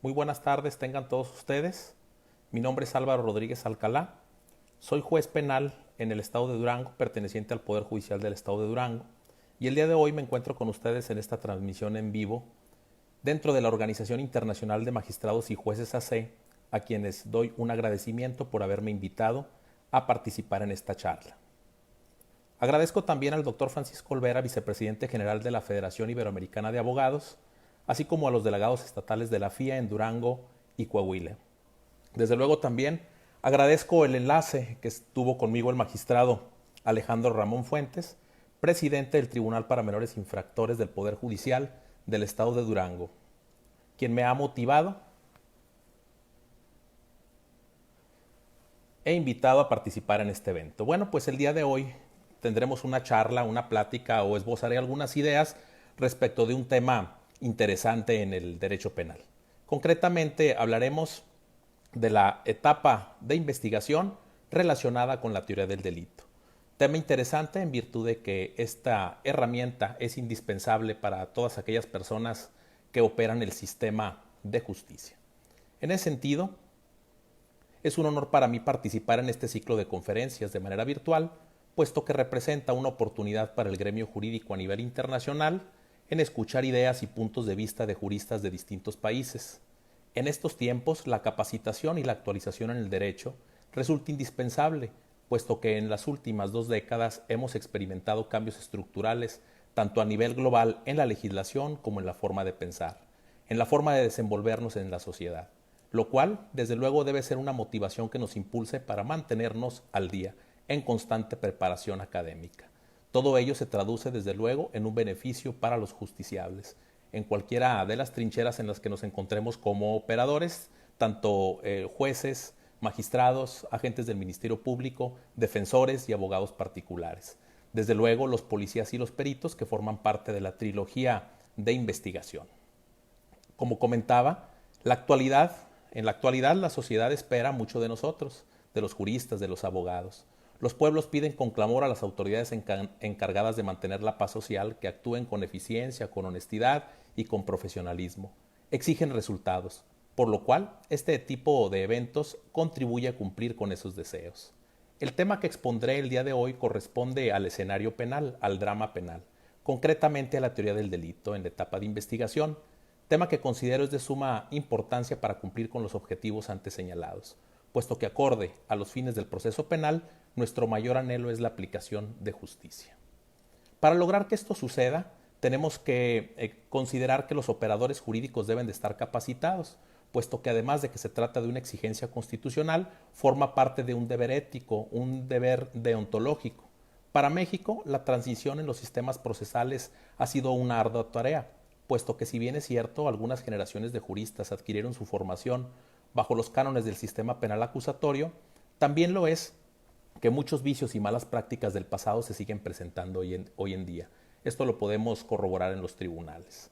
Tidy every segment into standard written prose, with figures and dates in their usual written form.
Muy buenas tardes, tengan todos ustedes. Mi nombre es Álvaro Rodríguez Alcalá. Soy juez penal en el estado de Durango, perteneciente al Poder Judicial del estado de Durango. Y el día de hoy me encuentro con ustedes en esta transmisión en vivo dentro de la Organización Internacional de Magistrados y Jueces AC, a quienes doy un agradecimiento por haberme invitado a participar en esta charla. Agradezco también al doctor Francisco Olvera, vicepresidente general de la Federación Iberoamericana de Abogados, así como a los delegados estatales de la FIA en Durango y Coahuila. Desde luego también agradezco el enlace que estuvo conmigo el magistrado Alejandro Ramón Fuentes, presidente del Tribunal para Menores Infractores del Poder Judicial del Estado de Durango, quien me ha motivado e invitado a participar en este evento. Bueno, pues el día de hoy tendremos una charla, una plática o esbozaré algunas ideas respecto de un tema interesante en el derecho penal. Concretamente hablaremos de la etapa de investigación relacionada con la teoría del delito. Tema interesante en virtud de que esta herramienta es indispensable para todas aquellas personas que operan el sistema de justicia. En ese sentido, es un honor para mí participar en este ciclo de conferencias de manera virtual, puesto que representa una oportunidad para el gremio jurídico a nivel internacional en escuchar ideas y puntos de vista de juristas de distintos países. En estos tiempos, la capacitación y la actualización en el derecho resulta indispensable, puesto que en las últimas 2 décadas hemos experimentado cambios estructurales, tanto a nivel global en la legislación como en la forma de pensar, en la forma de desenvolvernos en la sociedad, lo cual, desde luego, debe ser una motivación que nos impulse para mantenernos al día, en constante preparación académica. Todo ello se traduce, desde luego, en un beneficio para los justiciables, en cualquiera de las trincheras en las que nos encontremos como operadores, tanto jueces, magistrados, agentes del Ministerio Público, defensores y abogados particulares. Desde luego, los policías y los peritos que forman parte de la trilogía de investigación. Como comentaba, en la actualidad la sociedad espera mucho de nosotros, de los juristas, de los abogados. Los pueblos piden con clamor a las autoridades encargadas de mantener la paz social que actúen con eficiencia, con honestidad y con profesionalismo. Exigen resultados, por lo cual este tipo de eventos contribuye a cumplir con esos deseos. El tema que expondré el día de hoy corresponde al escenario penal, al drama penal, concretamente a la teoría del delito en la etapa de investigación, tema que considero es de suma importancia para cumplir con los objetivos antes señalados, puesto que acorde a los fines del proceso penal, nuestro mayor anhelo es la aplicación de justicia. Para lograr que esto suceda, tenemos que considerar que los operadores jurídicos deben de estar capacitados, puesto que además de que se trata de una exigencia constitucional, forma parte de un deber ético, un deber deontológico. Para México, la transición en los sistemas procesales ha sido una ardua tarea, puesto que si bien es cierto, algunas generaciones de juristas adquirieron su formación bajo los cánones del sistema penal acusatorio, también lo es que muchos vicios y malas prácticas del pasado se siguen presentando hoy en día. Esto lo podemos corroborar en los tribunales.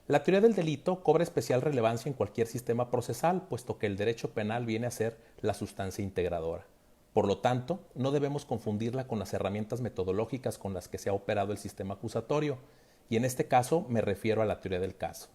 La teoría del delito cobra especial relevancia en cualquier sistema procesal, puesto que el derecho penal viene a ser la sustancia integradora. Por lo tanto, no debemos confundirla con las herramientas metodológicas con las que se ha operado el sistema acusatorio, y en este caso me refiero a la teoría del caso.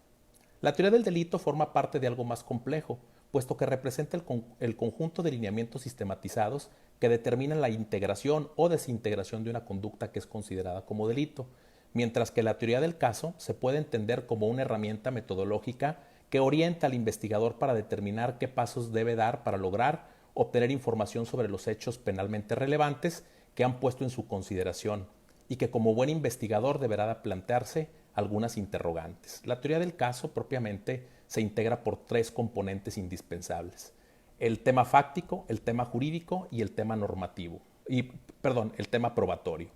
La teoría del delito forma parte de algo más complejo, puesto que representa el conjunto de lineamientos sistematizados que determinan la integración o desintegración de una conducta que es considerada como delito, mientras que la teoría del caso se puede entender como una herramienta metodológica que orienta al investigador para determinar qué pasos debe dar para lograr obtener información sobre los hechos penalmente relevantes que han puesto en su consideración y que como buen investigador deberá plantearse algunas interrogantes. La teoría del caso propiamente se integra por 3 componentes indispensables: el tema fáctico, el tema jurídico y el tema normativo, el tema probatorio.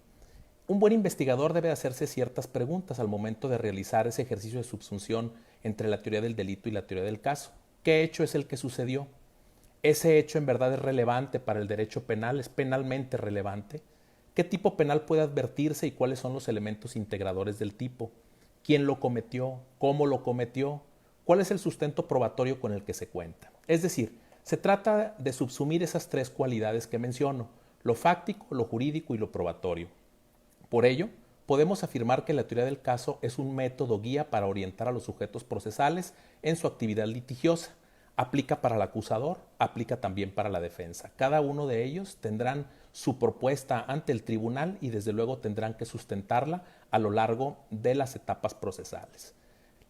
Un buen investigador debe hacerse ciertas preguntas al momento de realizar ese ejercicio de subsunción entre la teoría del delito y la teoría del caso. ¿Qué hecho es el que sucedió? ¿Ese hecho en verdad es relevante para el derecho penal? ¿Es penalmente relevante? ¿Qué tipo penal puede advertirse y cuáles son los elementos integradores del tipo? ¿Quién lo cometió? ¿Cómo lo cometió? ¿Cuál es el sustento probatorio con el que se cuenta? Es decir, se trata de subsumir esas 3 cualidades que menciono: lo fáctico, lo jurídico y lo probatorio. Por ello, podemos afirmar que la teoría del caso es un método guía para orientar a los sujetos procesales en su actividad litigiosa. Aplica para el acusador, aplica también para la defensa. Cada uno de ellos tendrán su propuesta ante el tribunal y desde luego tendrán que sustentarla a lo largo de las etapas procesales.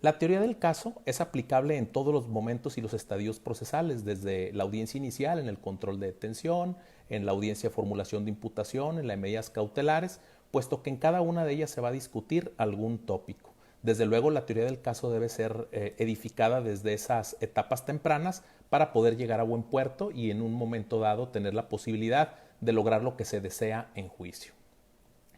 La teoría del caso es aplicable en todos los momentos y los estadios procesales, desde la audiencia inicial, en el control de detención, en la audiencia de formulación de imputación, en las medidas cautelares, puesto que en cada una de ellas se va a discutir algún tópico. Desde luego, la teoría del caso debe ser edificada desde esas etapas tempranas para poder llegar a buen puerto y en un momento dado tener la posibilidad de lograr lo que se desea en juicio.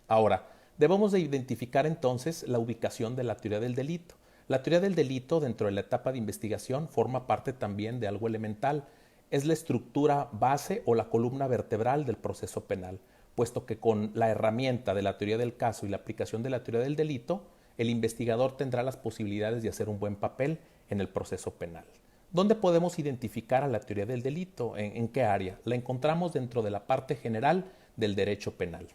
Ahora, debemos de identificar entonces la ubicación de la teoría del delito. La teoría del delito dentro de la etapa de investigación forma parte también de algo elemental. Es la estructura base o la columna vertebral del proceso penal, puesto que con la herramienta de la teoría del caso y la aplicación de la teoría del delito, el investigador tendrá las posibilidades de hacer un buen papel en el proceso penal. ¿Dónde podemos identificar a la teoría del delito? ¿En qué área? La encontramos dentro de la parte general del derecho penal.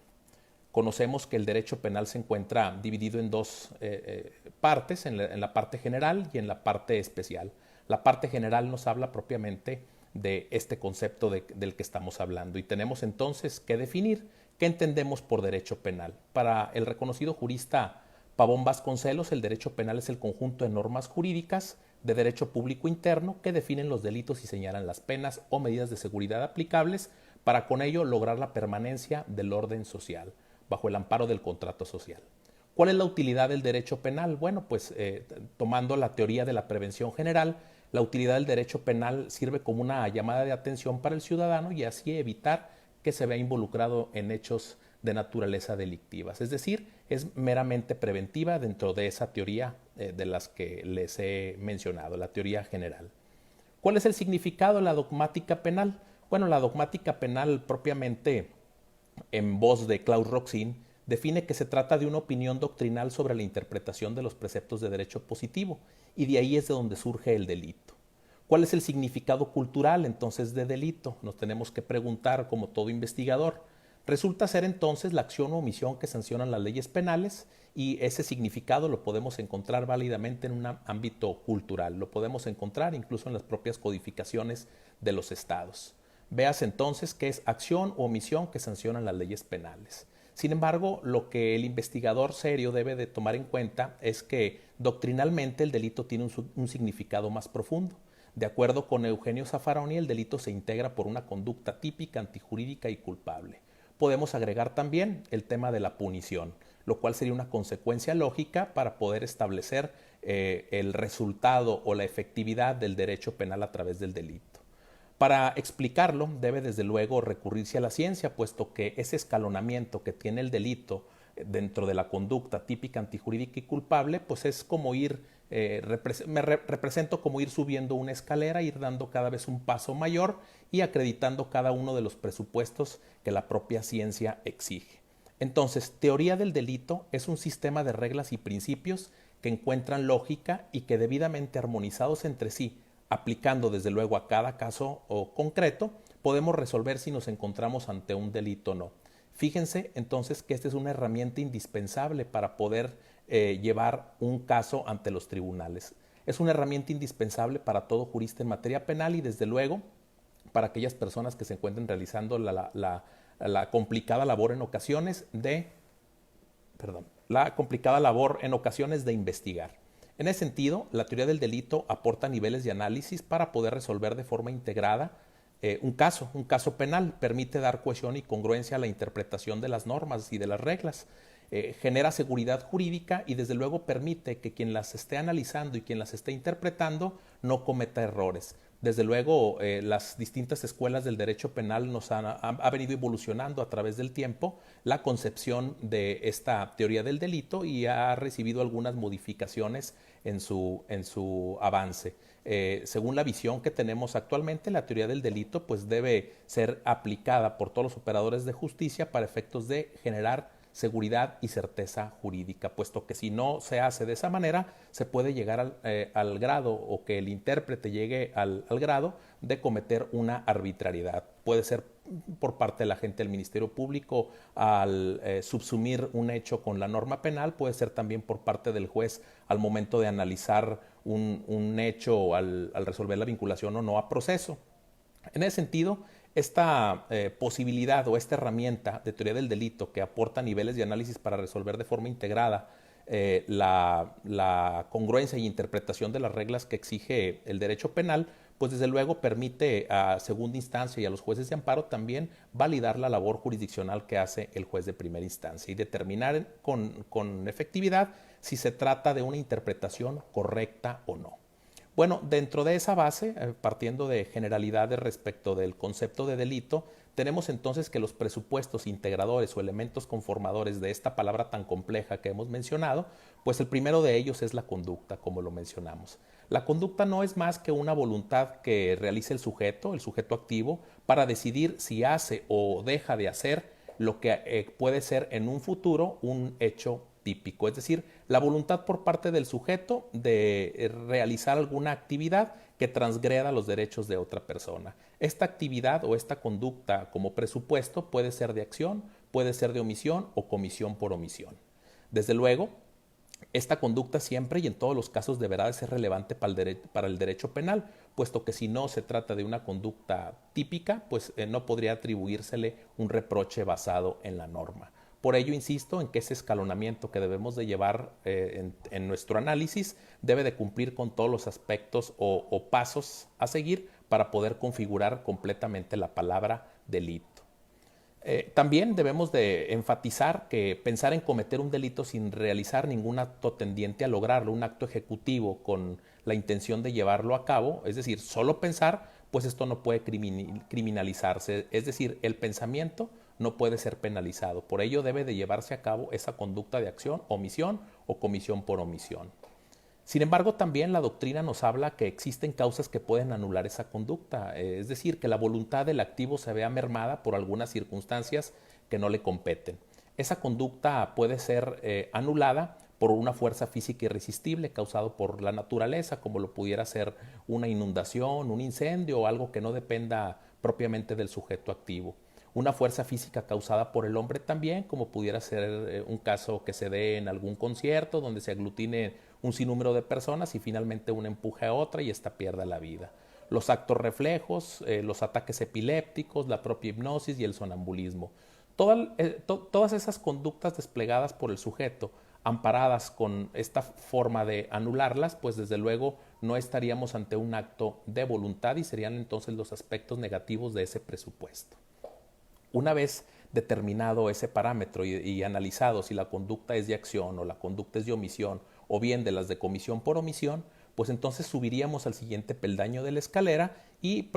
Conocemos que el derecho penal se encuentra dividido en dos partes, en la parte general y en la parte especial. La parte general nos habla propiamente de este concepto del que estamos hablando y tenemos entonces que definir qué entendemos por derecho penal. Para el reconocido jurista Pavón Vasconcelos, el derecho penal es el conjunto de normas jurídicas de derecho público interno que definen los delitos y señalan las penas o medidas de seguridad aplicables para con ello lograr la permanencia del orden social bajo el amparo del contrato social. ¿Cuál es la utilidad del derecho penal? Bueno, pues tomando la teoría de la prevención general, la utilidad del derecho penal sirve como una llamada de atención para el ciudadano y así evitar que se vea involucrado en hechos de naturaleza delictivas. Es decir, es meramente preventiva dentro de esa teoría de las que les he mencionado, la teoría general. ¿Cuál es el significado de la dogmática penal? Bueno, la dogmática penal propiamente en voz de Claude Roxin, define que se trata de una opinión doctrinal sobre la interpretación de los preceptos de derecho positivo, y de ahí es de donde surge el delito. ¿Cuál es el significado cultural entonces de delito? Nos tenemos que preguntar como todo investigador. Resulta ser entonces la acción o omisión que sancionan las leyes penales y ese significado lo podemos encontrar válidamente en un ámbito cultural, lo podemos encontrar incluso en las propias codificaciones de los estados. Veas entonces qué es acción o omisión que sancionan las leyes penales. Sin embargo, lo que el investigador serio debe de tomar en cuenta es que doctrinalmente el delito tiene un significado más profundo. De acuerdo con Eugenio Zaffaroni, el delito se integra por una conducta típica, antijurídica y culpable. Podemos agregar también el tema de la punición, lo cual sería una consecuencia lógica para poder establecer el resultado o la efectividad del derecho penal a través del delito. Para explicarlo debe desde luego recurrirse a la ciencia, puesto que ese escalonamiento que tiene el delito dentro de la conducta típica, antijurídica y culpable, pues es como represento como ir subiendo una escalera, ir dando cada vez un paso mayor y acreditando cada uno de los presupuestos que la propia ciencia exige. Entonces, teoría del delito es un sistema de reglas y principios que encuentran lógica y que debidamente armonizados entre sí, aplicando desde luego a cada caso o concreto, podemos resolver si nos encontramos ante un delito o no. Fíjense entonces que esta es una herramienta indispensable para poder llevar un caso ante los tribunales. Es una herramienta indispensable para todo jurista en materia penal y desde luego para aquellas personas que se encuentren realizando la complicada labor en ocasiones de investigar. En ese sentido, la teoría del delito aporta niveles de análisis para poder resolver de forma integrada un caso penal, permite dar cohesión y congruencia a la interpretación de las normas y de las reglas, genera seguridad jurídica y desde luego permite que quien las esté analizando y quien las esté interpretando no cometa errores. Desde luego, las distintas escuelas del derecho penal ha venido evolucionando a través del tiempo la concepción de esta teoría del delito y ha recibido algunas modificaciones en su avance. Según la visión que tenemos actualmente, la teoría del delito pues debe ser aplicada por todos los operadores de justicia para efectos de generar seguridad y certeza jurídica, puesto que si no se hace de esa manera, se puede llegar al grado o que el intérprete llegue al grado de cometer una arbitrariedad. Puede ser por parte de la gente del Ministerio Público al subsumir un hecho con la norma penal, puede ser también por parte del juez al momento de analizar un hecho al resolver la vinculación o no a proceso. En ese sentido, esta posibilidad o esta herramienta de teoría del delito que aporta niveles de análisis para resolver de forma integrada la congruencia y interpretación de las reglas que exige el derecho penal, pues desde luego permite a segunda instancia y a los jueces de amparo también validar la labor jurisdiccional que hace el juez de primera instancia y determinar con efectividad si se trata de una interpretación correcta o no. Bueno, dentro de esa base, partiendo de generalidades respecto del concepto de delito, tenemos entonces que los presupuestos integradores o elementos conformadores de esta palabra tan compleja que hemos mencionado, pues el primero de ellos es la conducta, como lo mencionamos. La conducta no es más que una voluntad que realiza el sujeto activo, para decidir si hace o deja de hacer lo que puede ser en un futuro un hecho típico, es decir, la voluntad por parte del sujeto de realizar alguna actividad que transgreda los derechos de otra persona. Esta actividad o esta conducta como presupuesto puede ser de acción, puede ser de omisión o comisión por omisión. Desde luego, esta conducta siempre y en todos los casos deberá ser relevante para el derecho penal, puesto que si no se trata de una conducta típica, pues no podría atribuírsele un reproche basado en la norma. Por ello insisto en que ese escalonamiento que debemos de llevar en nuestro análisis debe de cumplir con todos los aspectos o pasos a seguir para poder configurar completamente la palabra delito. También debemos de enfatizar que pensar en cometer un delito sin realizar ningún acto tendiente a lograrlo, un acto ejecutivo con la intención de llevarlo a cabo, es decir, solo pensar, pues esto no puede criminalizarse, es decir, el pensamiento no puede ser penalizado. Por ello debe de llevarse a cabo esa conducta de acción, omisión o comisión por omisión. Sin embargo, también la doctrina nos habla que existen causas que pueden anular esa conducta, es decir, que la voluntad del activo se vea mermada por algunas circunstancias que no le competen. Esa conducta puede ser anulada por una fuerza física irresistible causado por la naturaleza, como lo pudiera ser una inundación, un incendio o algo que no dependa propiamente del sujeto activo. Una fuerza física causada por el hombre también, como pudiera ser un caso que se dé en algún concierto donde se aglutine un sinnúmero de personas y finalmente una empuje a otra y ésta pierda la vida. Los actos reflejos, los ataques epilépticos, la propia hipnosis y el sonambulismo. Todas esas conductas desplegadas por el sujeto, amparadas con esta forma de anularlas, pues desde luego no estaríamos ante un acto de voluntad y serían entonces los aspectos negativos de ese presupuesto. Una vez determinado ese parámetro y analizado si la conducta es de acción o la conducta es de omisión o bien de las de comisión por omisión, pues entonces subiríamos al siguiente peldaño de la escalera y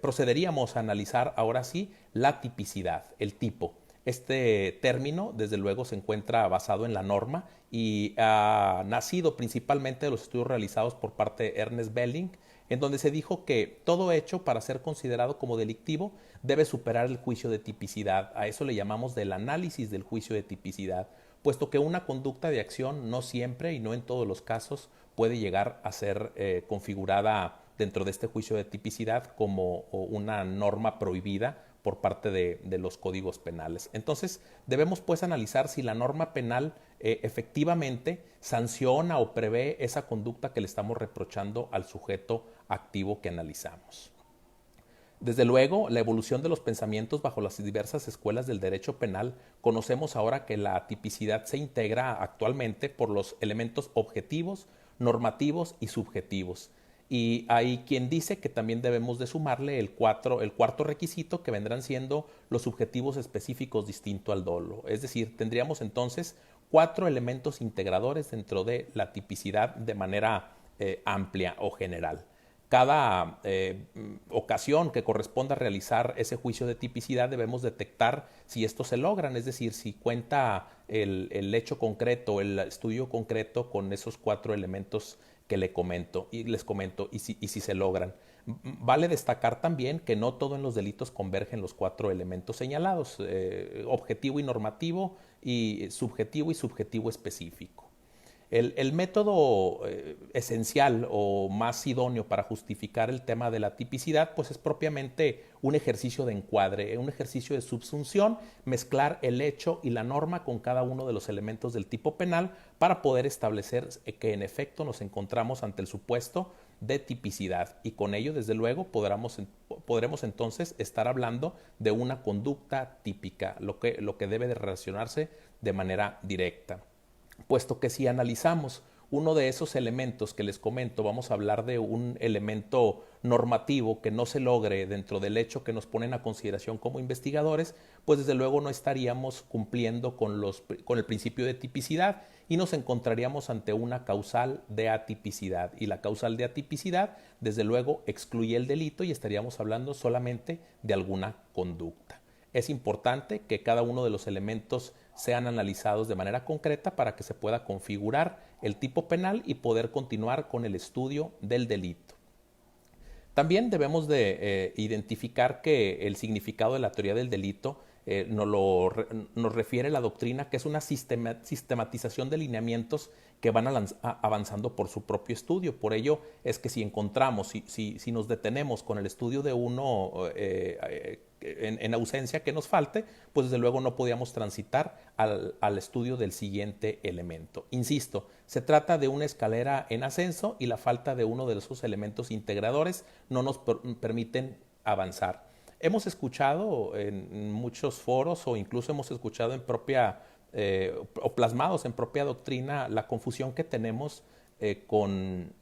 procederíamos a analizar ahora sí la tipicidad, el tipo. Este término, desde luego, se encuentra basado en la norma y ha nacido principalmente de los estudios realizados por parte de Ernest Belling, en donde se dijo que todo hecho para ser considerado como delictivo debe superar el juicio de tipicidad. A eso le llamamos del análisis del juicio de tipicidad, puesto que una conducta de acción no siempre y no en todos los casos puede llegar a ser configurada dentro de este juicio de tipicidad como una norma prohibida por parte de los códigos penales. Entonces, debemos pues analizar si la norma penal efectivamente sanciona o prevé esa conducta que le estamos reprochando al sujeto activo que analizamos. Desde luego, la evolución de los pensamientos bajo las diversas escuelas del derecho penal, conocemos ahora que la tipicidad se integra actualmente por los elementos objetivos, normativos y subjetivos. Y hay quien dice que también debemos de sumarle el cuarto requisito, que vendrán siendo los subjetivos específicos distinto al dolo. Es decir, tendríamos entonces 4 elementos integradores dentro de la tipicidad de manera amplia o general. Cada ocasión que corresponda realizar ese juicio de tipicidad debemos detectar si estos se logran, es decir, si cuenta el hecho concreto, el estudio concreto con esos 4 elementos que les comento y si se logran. Vale destacar también que no todo en los delitos convergen los 4 elementos señalados, objetivo y normativo, y subjetivo específico. El método esencial o más idóneo para justificar el tema de la tipicidad, pues es propiamente un ejercicio de encuadre, un ejercicio de subsunción, mezclar el hecho y la norma con cada uno de los elementos del tipo penal para poder establecer que en efecto nos encontramos ante el supuesto de tipicidad, y con ello desde luego podremos entonces estar hablando de una conducta típica, lo que debe de relacionarse de manera directa. Puesto que si analizamos uno de esos elementos que les comento, vamos a hablar de un elemento normativo que no se logre dentro del hecho que nos ponen a consideración como investigadores, pues desde luego no estaríamos cumpliendo con el principio de tipicidad y nos encontraríamos ante una causal de atipicidad. Y la causal de atipicidad, desde luego, excluye el delito y estaríamos hablando solamente de alguna conducta. Es importante que cada uno de los elementos sean analizados de manera concreta para que se pueda configurar el tipo penal y poder continuar con el estudio del delito. También debemos de identificar que el significado de la teoría del delito nos refiere la doctrina, que es una sistematización de lineamientos que van avanzando por su propio estudio. Por ello es que si encontramos, si nos detenemos con el estudio de uno en ausencia que nos falte, pues desde luego no podíamos transitar al estudio del siguiente elemento. Insisto, se trata de una escalera en ascenso y la falta de uno de esos elementos integradores no nos permiten avanzar. Hemos escuchado en muchos foros o incluso hemos escuchado en o plasmados en propia doctrina la confusión que tenemos con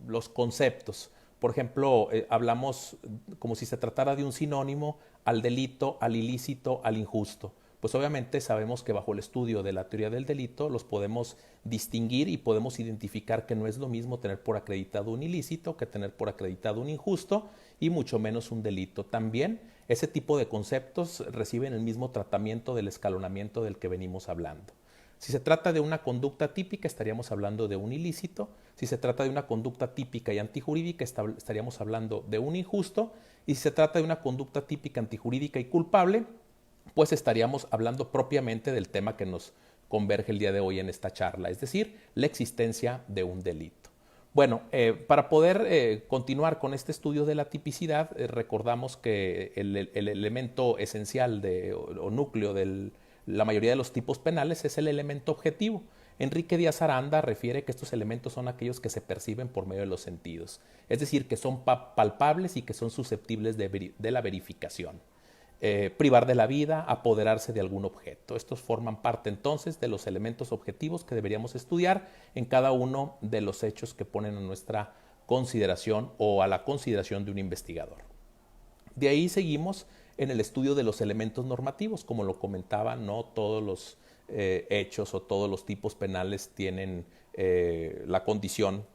los conceptos. Por ejemplo, hablamos como si se tratara de un sinónimo al delito, al ilícito, al injusto. Pues obviamente sabemos que bajo el estudio de la teoría del delito los podemos distinguir y podemos identificar que no es lo mismo tener por acreditado un ilícito que tener por acreditado un injusto y mucho menos un delito. También ese tipo de conceptos reciben el mismo tratamiento del escalonamiento del que venimos hablando. Si se trata de una conducta típica, estaríamos hablando de un ilícito. Si se trata de una conducta típica y antijurídica, estaríamos hablando de un injusto. Y si se trata de una conducta típica, antijurídica y culpable, pues estaríamos hablando propiamente del tema que nos converge el día de hoy en esta charla, es decir, la existencia de un delito. Bueno, para poder continuar con este estudio de la tipicidad, recordamos que el elemento esencial o núcleo de la mayoría de los tipos penales es el elemento objetivo. Enrique Díaz Aranda refiere que estos elementos son aquellos que se perciben por medio de los sentidos, es decir, que son palpables y que son susceptibles de la verificación. Privar de la vida, apoderarse de algún objeto. Estos forman parte entonces de los elementos objetivos que deberíamos estudiar en cada uno de los hechos que ponen a nuestra consideración o a la consideración de un investigador. De ahí seguimos en el estudio de los elementos normativos. Como lo comentaba, no todos los hechos o todos los tipos penales tienen la condición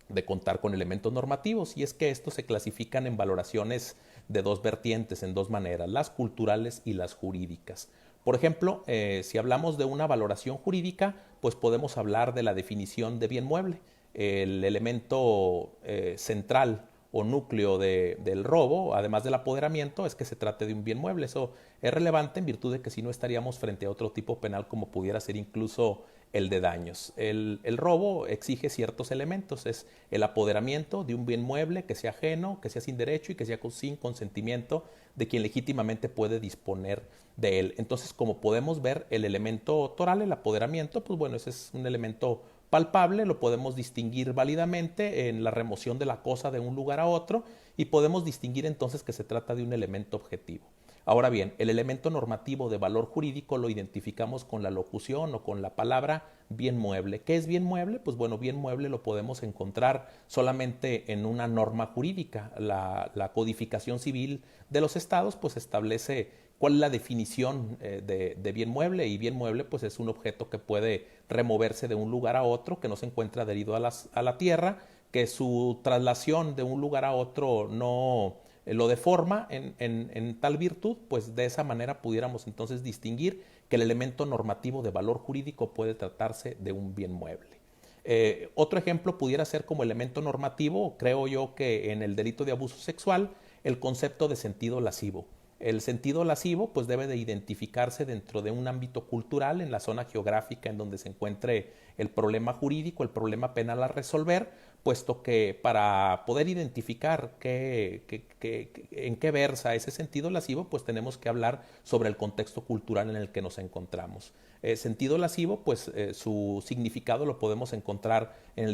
de contar con elementos normativos, y es que estos se clasifican en valoraciones de dos vertientes, en dos maneras, las culturales y las jurídicas. Por ejemplo, si hablamos de una valoración jurídica, pues podemos hablar de la definición de bien mueble. El elemento central o núcleo del robo, además del apoderamiento, es que se trate de un bien mueble. Eso es relevante en virtud de que si no estaríamos frente a otro tipo penal como pudiera ser incluso el de daños. El robo exige ciertos elementos, es el apoderamiento de un bien mueble que sea ajeno, que sea sin derecho y que sea sin consentimiento de quien legítimamente puede disponer de él. Entonces, como podemos ver, el elemento toral, el apoderamiento, pues bueno, ese es un elemento palpable, lo podemos distinguir válidamente en la remoción de la cosa de un lugar a otro y podemos distinguir entonces que se trata de un elemento objetivo. Ahora bien, el elemento normativo de valor jurídico lo identificamos con la locución o con la palabra bien mueble. ¿Qué es bien mueble? Pues bueno, bien mueble lo podemos encontrar solamente en una norma jurídica. La codificación civil de los estados pues establece cuál es la definición de bien mueble, y bien mueble pues es un objeto que puede removerse de un lugar a otro, que no se encuentra adherido a la tierra, que su traslación de un lugar a otro no lo deforma en tal virtud, pues de esa manera pudiéramos entonces distinguir que el elemento normativo de valor jurídico puede tratarse de un bien mueble. Otro ejemplo pudiera ser como elemento normativo, creo yo que en el delito de abuso sexual, el concepto de sentido lascivo. El sentido lascivo pues debe de identificarse dentro de un ámbito cultural en la zona geográfica en donde se encuentre el problema jurídico, el problema penal a resolver, puesto que para poder identificar en qué versa ese sentido lascivo, pues tenemos que hablar sobre el contexto cultural en el que nos encontramos. Sentido lascivo, pues su significado lo podemos encontrar en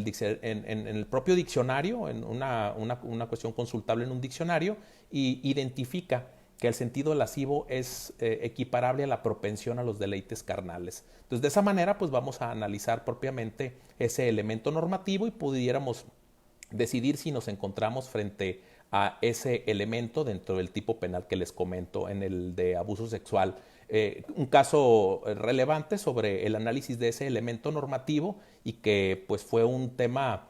el propio diccionario, en una cuestión consultable en un diccionario, y identifica que el sentido lascivo es equiparable a la propensión a los deleites carnales. Entonces, de esa manera, pues vamos a analizar propiamente ese elemento normativo y pudiéramos decidir si nos encontramos frente a ese elemento dentro del tipo penal que les comento en el de abuso sexual. Un caso relevante sobre el análisis de ese elemento normativo y que pues fue un tema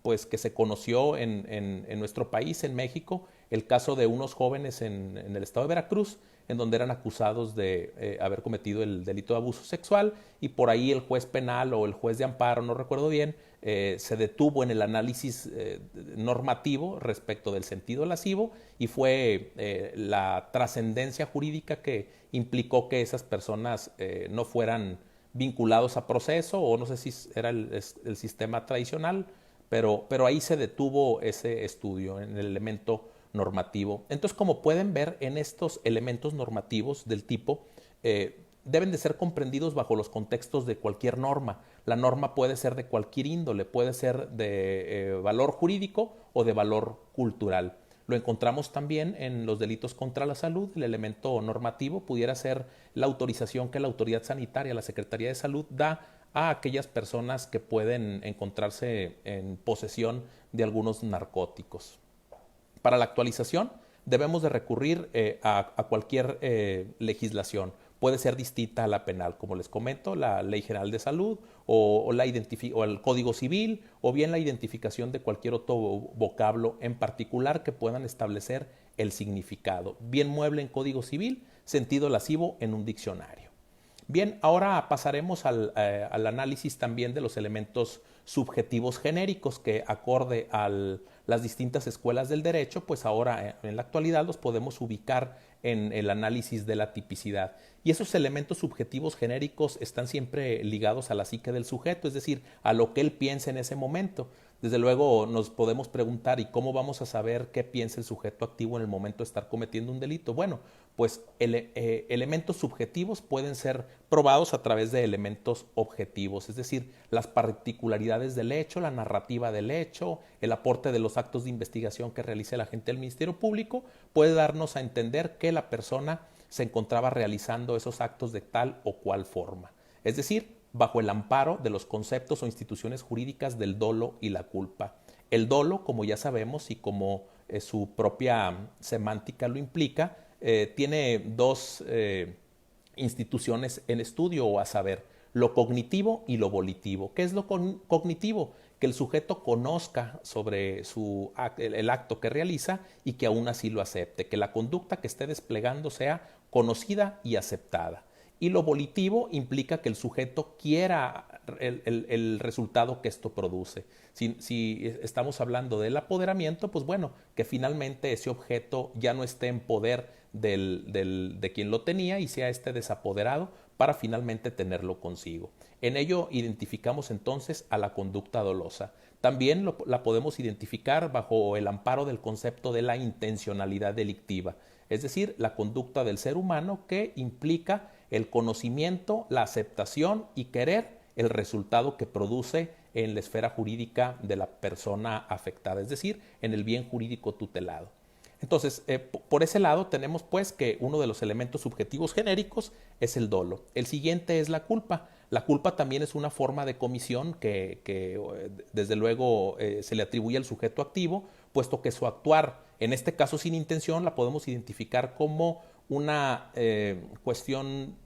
pues que se conoció en nuestro país, en México, el caso de unos jóvenes en el estado de Veracruz, en donde eran acusados de haber cometido el delito de abuso sexual, y por ahí el juez penal o el juez de amparo, no recuerdo bien, se detuvo en el análisis normativo respecto del sentido lascivo, y fue la trascendencia jurídica que implicó que esas personas no fueran vinculados a proceso, o no sé si era el sistema tradicional, pero ahí se detuvo ese estudio en el elemento normativo. Entonces, como pueden ver, en estos elementos normativos del tipo deben de ser comprendidos bajo los contextos de cualquier norma. La norma puede ser de cualquier índole, puede ser de valor jurídico o de valor cultural. Lo encontramos también en los delitos contra la salud. El elemento normativo pudiera ser la autorización que la autoridad sanitaria, la Secretaría de Salud, da a aquellas personas que pueden encontrarse en posesión de algunos narcóticos. Para la actualización debemos de recurrir a cualquier legislación. Puede ser distinta a la penal, como les comento, la Ley General de Salud o el Código Civil, o bien la identificación de cualquier otro vocablo en particular que puedan establecer el significado. Bien mueble en Código Civil, sentido lascivo en un diccionario. Bien, ahora pasaremos al análisis también de los elementos subjetivos genéricos que, acorde a las distintas escuelas del derecho, pues ahora en la actualidad los podemos ubicar en el análisis de la tipicidad. Y esos elementos subjetivos genéricos están siempre ligados a la psique del sujeto, es decir, a lo que él piensa en ese momento. Desde luego nos podemos preguntar, ¿y cómo vamos a saber qué piensa el sujeto activo en el momento de estar cometiendo un delito? Bueno, pues elementos subjetivos pueden ser probados a través de elementos objetivos, es decir, las particularidades del hecho, la narrativa del hecho, el aporte de los actos de investigación que realice el agente del Ministerio Público, puede darnos a entender que la persona se encontraba realizando esos actos de tal o cual forma. Es decir, bajo el amparo de los conceptos o instituciones jurídicas del dolo y la culpa. El dolo, como ya sabemos y como su propia semántica lo implica, tiene dos instituciones en estudio, o a saber, lo cognitivo y lo volitivo. ¿Qué es lo cognitivo? Que el sujeto conozca sobre el acto que realiza y que aún así lo acepte, que la conducta que esté desplegando sea conocida y aceptada. Y lo volitivo implica que el sujeto quiera el resultado que esto produce. Si estamos hablando del apoderamiento, pues bueno, que finalmente ese objeto ya no esté en poder de quien lo tenía y sea este desapoderado para finalmente tenerlo consigo. En ello identificamos entonces a la conducta dolosa. También la podemos identificar bajo el amparo del concepto de la intencionalidad delictiva, es decir, la conducta del ser humano que implica el conocimiento, la aceptación y querer el resultado que produce en la esfera jurídica de la persona afectada, es decir, en el bien jurídico tutelado. Entonces, por ese lado tenemos pues que uno de los elementos subjetivos genéricos es el dolo. El siguiente es la culpa. La culpa también es una forma de comisión que desde luego se le atribuye al sujeto activo, puesto que su actuar, en este caso sin intención, la podemos identificar como una cuestión,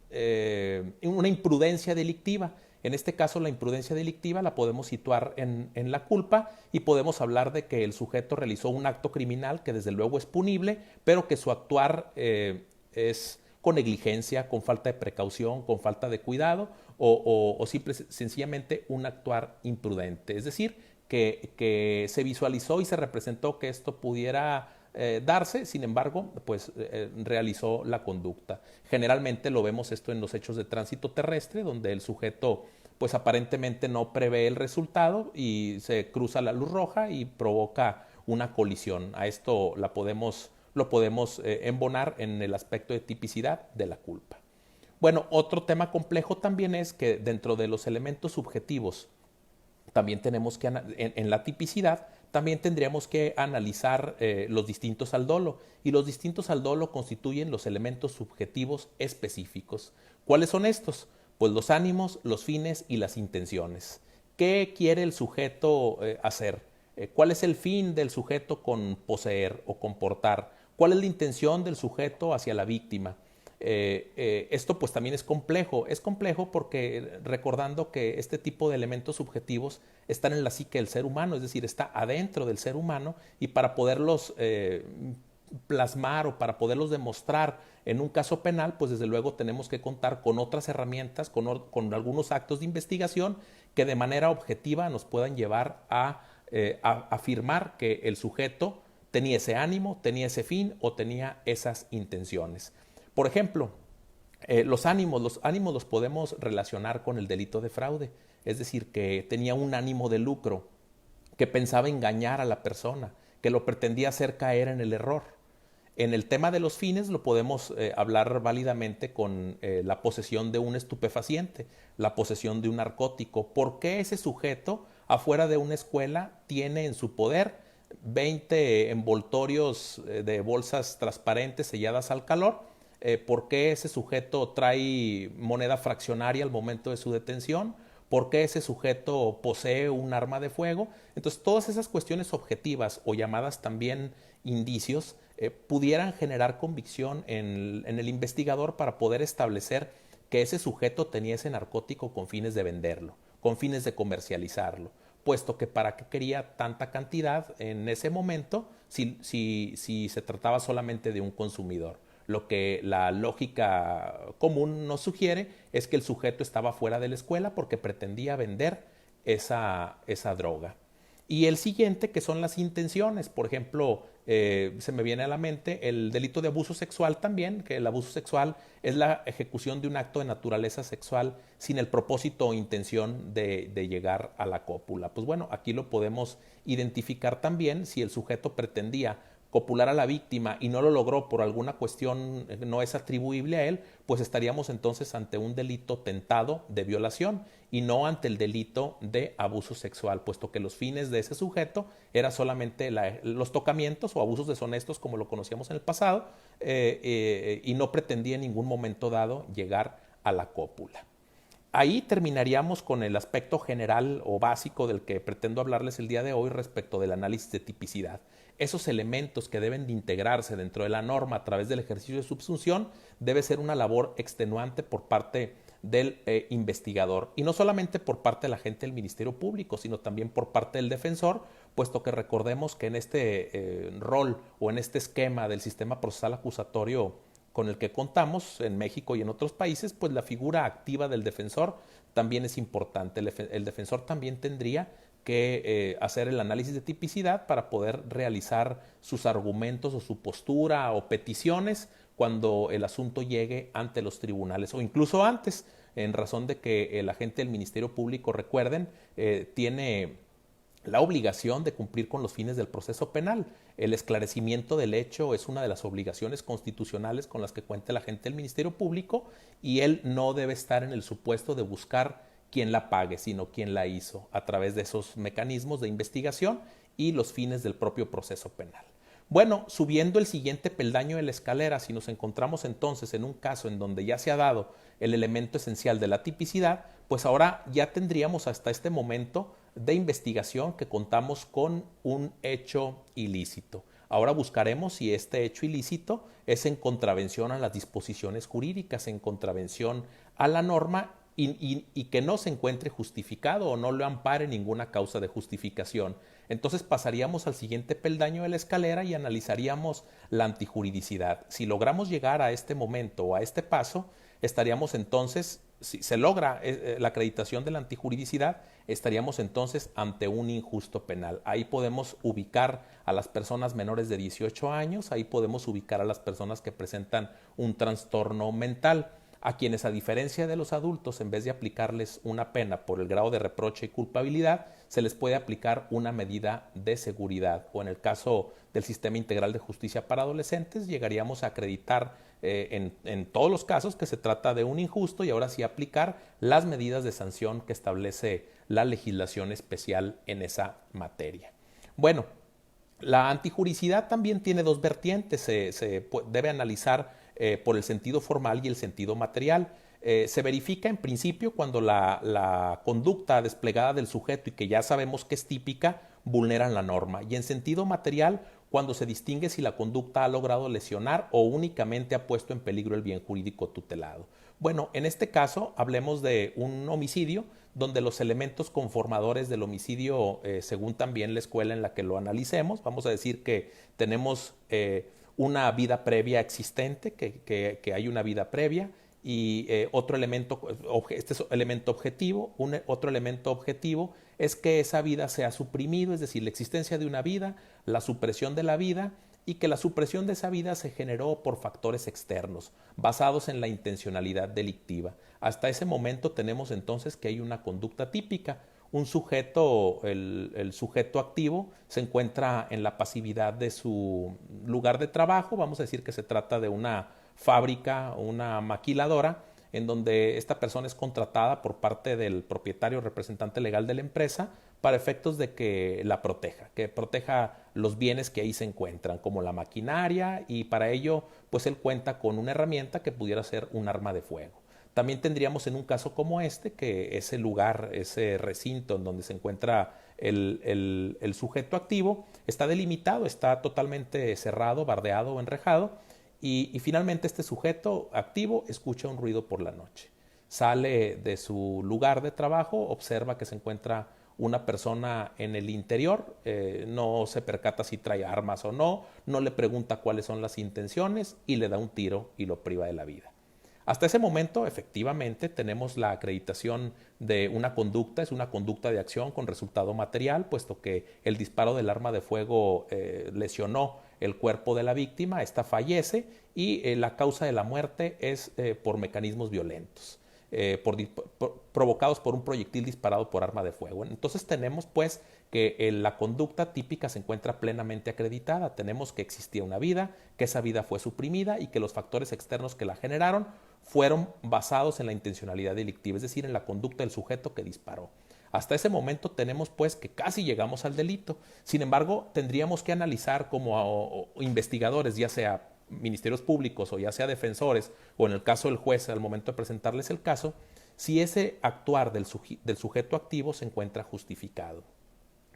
una imprudencia delictiva. En este caso, la imprudencia delictiva la podemos situar en la culpa, y podemos hablar de que el sujeto realizó un acto criminal que desde luego es punible, pero que su actuar es con negligencia, con falta de precaución, con falta de cuidado, o sencillamente un actuar imprudente. Es decir, que se visualizó y se representó que esto pudiera darse, sin embargo, pues realizó la conducta. Generalmente lo vemos esto en los hechos de tránsito terrestre, donde el sujeto pues aparentemente no prevé el resultado y se cruza la luz roja y provoca una colisión. A esto lo podemos embonar en el aspecto de tipicidad de la culpa. Bueno, otro tema complejo también es que dentro de los elementos subjetivos, también tenemos que, en la tipicidad, también tendríamos que analizar los distintos al dolo. Y los distintos al dolo constituyen los elementos subjetivos específicos. ¿Cuáles son estos? Pues los ánimos, los fines y las intenciones. ¿Qué quiere el sujeto hacer? ¿Cuál es el fin del sujeto con poseer o con portar? ¿Cuál es la intención del sujeto hacia la víctima? Esto pues también es complejo porque recordando que este tipo de elementos subjetivos están en la psique del ser humano, es decir, está adentro del ser humano y para poderlos plasmar o para poderlos demostrar en un caso penal, pues desde luego tenemos que contar con otras herramientas, con algunos actos de investigación que de manera objetiva nos puedan llevar a afirmar que el sujeto tenía ese ánimo, tenía ese fin o tenía esas intenciones. Por ejemplo, los ánimos los podemos relacionar con el delito de fraude, es decir, que tenía un ánimo de lucro, que pensaba engañar a la persona, que lo pretendía hacer caer en el error. En el tema de los fines lo podemos hablar válidamente con la posesión de un estupefaciente, la posesión de un narcótico. ¿Por qué ese sujeto afuera de una escuela tiene en su poder 20 envoltorios de bolsas transparentes selladas al calor? ¿Por qué ese sujeto trae moneda fraccionaria al momento de su detención? ¿Por qué ese sujeto posee un arma de fuego? Entonces, todas esas cuestiones objetivas o llamadas también indicios pudieran generar convicción en el investigador para poder establecer que ese sujeto tenía ese narcótico con fines de venderlo, con fines de comercializarlo, puesto que para qué quería tanta cantidad en ese momento si se trataba solamente de un consumidor. Lo que la lógica común nos sugiere es que el sujeto estaba fuera de la escuela porque pretendía vender esa droga. Y el siguiente, que son las intenciones. Por ejemplo, se me viene a la mente el delito de abuso sexual también, que el abuso sexual es la ejecución de un acto de naturaleza sexual sin el propósito o intención de llegar a la cópula. Pues bueno, aquí lo podemos identificar también si el sujeto pretendía copular a la víctima y no lo logró por alguna cuestión no es atribuible a él, pues estaríamos entonces ante un delito tentado de violación y no ante el delito de abuso sexual, puesto que los fines de ese sujeto eran solamente los tocamientos o abusos deshonestos como lo conocíamos en el pasado y no pretendía en ningún momento dado llegar a la cópula. Ahí terminaríamos con el aspecto general o básico del que pretendo hablarles el día de hoy respecto del análisis de tipicidad. Esos elementos que deben de integrarse dentro de la norma a través del ejercicio de subsunción debe ser una labor extenuante por parte del investigador y no solamente por parte de la gente del Ministerio Público, sino también por parte del defensor, puesto que recordemos que en este rol o en este esquema del sistema procesal acusatorio con el que contamos en México y en otros países, pues la figura activa del defensor también es importante. El defensor también tendría que hacer el análisis de tipicidad para poder realizar sus argumentos o su postura o peticiones cuando el asunto llegue ante los tribunales o incluso antes, en razón de que el agente del Ministerio Público, recuerden, tiene la obligación de cumplir con los fines del proceso penal. El esclarecimiento del hecho es una de las obligaciones constitucionales con las que cuenta el agente del Ministerio Público y él no debe estar en el supuesto de buscar quién la pague, sino quién la hizo a través de esos mecanismos de investigación y los fines del propio proceso penal. Bueno, subiendo el siguiente peldaño de la escalera, si nos encontramos entonces en un caso en donde ya se ha dado el elemento esencial de la tipicidad, pues ahora ya tendríamos hasta este momento de investigación que contamos con un hecho ilícito. Ahora buscaremos si este hecho ilícito es en contravención a las disposiciones jurídicas, en contravención a la norma y que no se encuentre justificado o no lo ampare ninguna causa de justificación. Entonces pasaríamos al siguiente peldaño de la escalera y analizaríamos la antijuridicidad. Si logramos llegar a este momento o a este paso, estaríamos entonces si se logra la acreditación de la antijuridicidad, estaríamos entonces ante un injusto penal. Ahí podemos ubicar a las personas menores de 18 años, ahí podemos ubicar a las personas que presentan un trastorno mental, a quienes, a diferencia de los adultos, en vez de aplicarles una pena por el grado de reproche y culpabilidad, se les puede aplicar una medida de seguridad, o en el caso del Sistema Integral de Justicia para Adolescentes, llegaríamos a acreditar en todos los casos que se trata de un injusto, y ahora sí aplicar las medidas de sanción que establece la legislación especial en esa materia. Bueno, la antijuridicidad también tiene dos vertientes, se debe analizar por el sentido formal y el sentido material. Se verifica en principio cuando la conducta desplegada del sujeto, y que ya sabemos que es típica, vulneran la norma, y en sentido material cuando se distingue si la conducta ha logrado lesionar o únicamente ha puesto en peligro el bien jurídico tutelado. Bueno, en este caso hablemos de un homicidio donde los elementos conformadores del homicidio, según también la escuela en la que lo analicemos, vamos a decir que tenemos una vida previa existente, que hay una vida previa, y otro elemento, este es elemento objetivo, otro elemento objetivo es que esa vida se ha suprimido, es decir, la existencia de una vida, la supresión de la vida, y que la supresión de esa vida se generó por factores externos, basados en la intencionalidad delictiva. Hasta ese momento tenemos entonces que hay una conducta típica. Un sujeto, el sujeto activo, se encuentra en la pasividad de su lugar de trabajo, vamos a decir que se trata de una fábrica o una maquiladora, en donde esta persona es contratada por parte del propietario o representante legal de la empresa para efectos de que la proteja, que proteja los bienes que ahí se encuentran, como la maquinaria, y para ello pues él cuenta con una herramienta que pudiera ser un arma de fuego. También tendríamos en un caso como este que ese lugar, ese recinto en donde se encuentra el sujeto activo está delimitado, está totalmente cerrado, bardeado o enrejado, y finalmente este sujeto activo escucha un ruido por la noche. Sale de su lugar de trabajo, observa que se encuentra una persona en el interior, no se percata si trae armas o no, no le pregunta cuáles son las intenciones y le da un tiro y lo priva de la vida. Hasta ese momento, efectivamente, tenemos la acreditación de una conducta, es una conducta de acción con resultado material, puesto que el disparo del arma de fuego lesionó el cuerpo de la víctima, ésta fallece, y la causa de la muerte es por mecanismos violentos, provocados por un proyectil disparado por arma de fuego. Entonces tenemos pues que la conducta típica se encuentra plenamente acreditada. Tenemos que existía una vida, que esa vida fue suprimida y que los factores externos que la generaron fueron basados en la intencionalidad delictiva, es decir, en la conducta del sujeto que disparó. Hasta ese momento tenemos pues que casi llegamos al delito. Sin embargo, tendríamos que analizar como investigadores, ya sea ministerios públicos o ya sea defensores, o en el caso del juez al momento de presentarles el caso, si ese actuar del sujeto activo se encuentra justificado.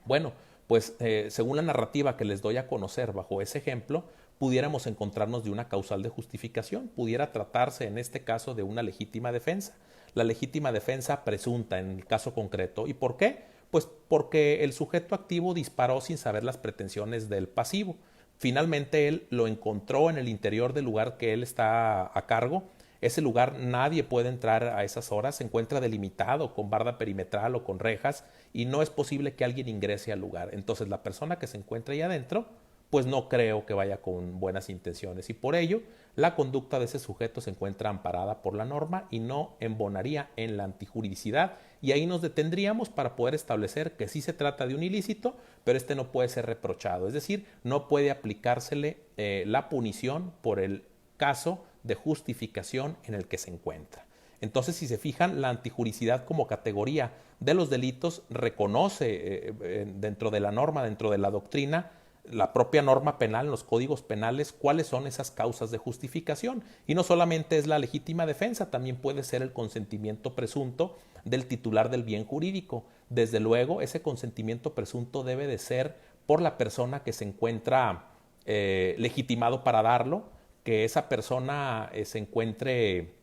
Bueno, pues según la narrativa que les doy a conocer bajo ese ejemplo, pudiéramos encontrarnos de una causal de justificación, pudiera tratarse en este caso de una legítima defensa. La legítima defensa presunta en el caso concreto. ¿Y por qué? Pues porque el sujeto activo disparó sin saber las pretensiones del pasivo. Finalmente él lo encontró en el interior del lugar que él está a cargo. Ese lugar nadie puede entrar a esas horas, se encuentra delimitado con barda perimetral o con rejas, y no es posible que alguien ingrese al lugar. Entonces la persona que se encuentra ahí adentro, pues no creo que vaya con buenas intenciones, y por ello la conducta de ese sujeto se encuentra amparada por la norma y no embonaría en la antijuridicidad, y ahí nos detendríamos para poder establecer que sí se trata de un ilícito, pero este no puede ser reprochado, es decir, no puede aplicársele la punición por el caso de justificación en el que se encuentra. Entonces, si se fijan, la antijuridicidad como categoría de los delitos reconoce dentro de la norma, dentro de la doctrina, la propia norma penal, los códigos penales, cuáles son esas causas de justificación. Y no solamente es la legítima defensa, también puede ser el consentimiento presunto del titular del bien jurídico. Desde luego, ese consentimiento presunto debe de ser por la persona que se encuentra legitimado para darlo, que esa persona se encuentre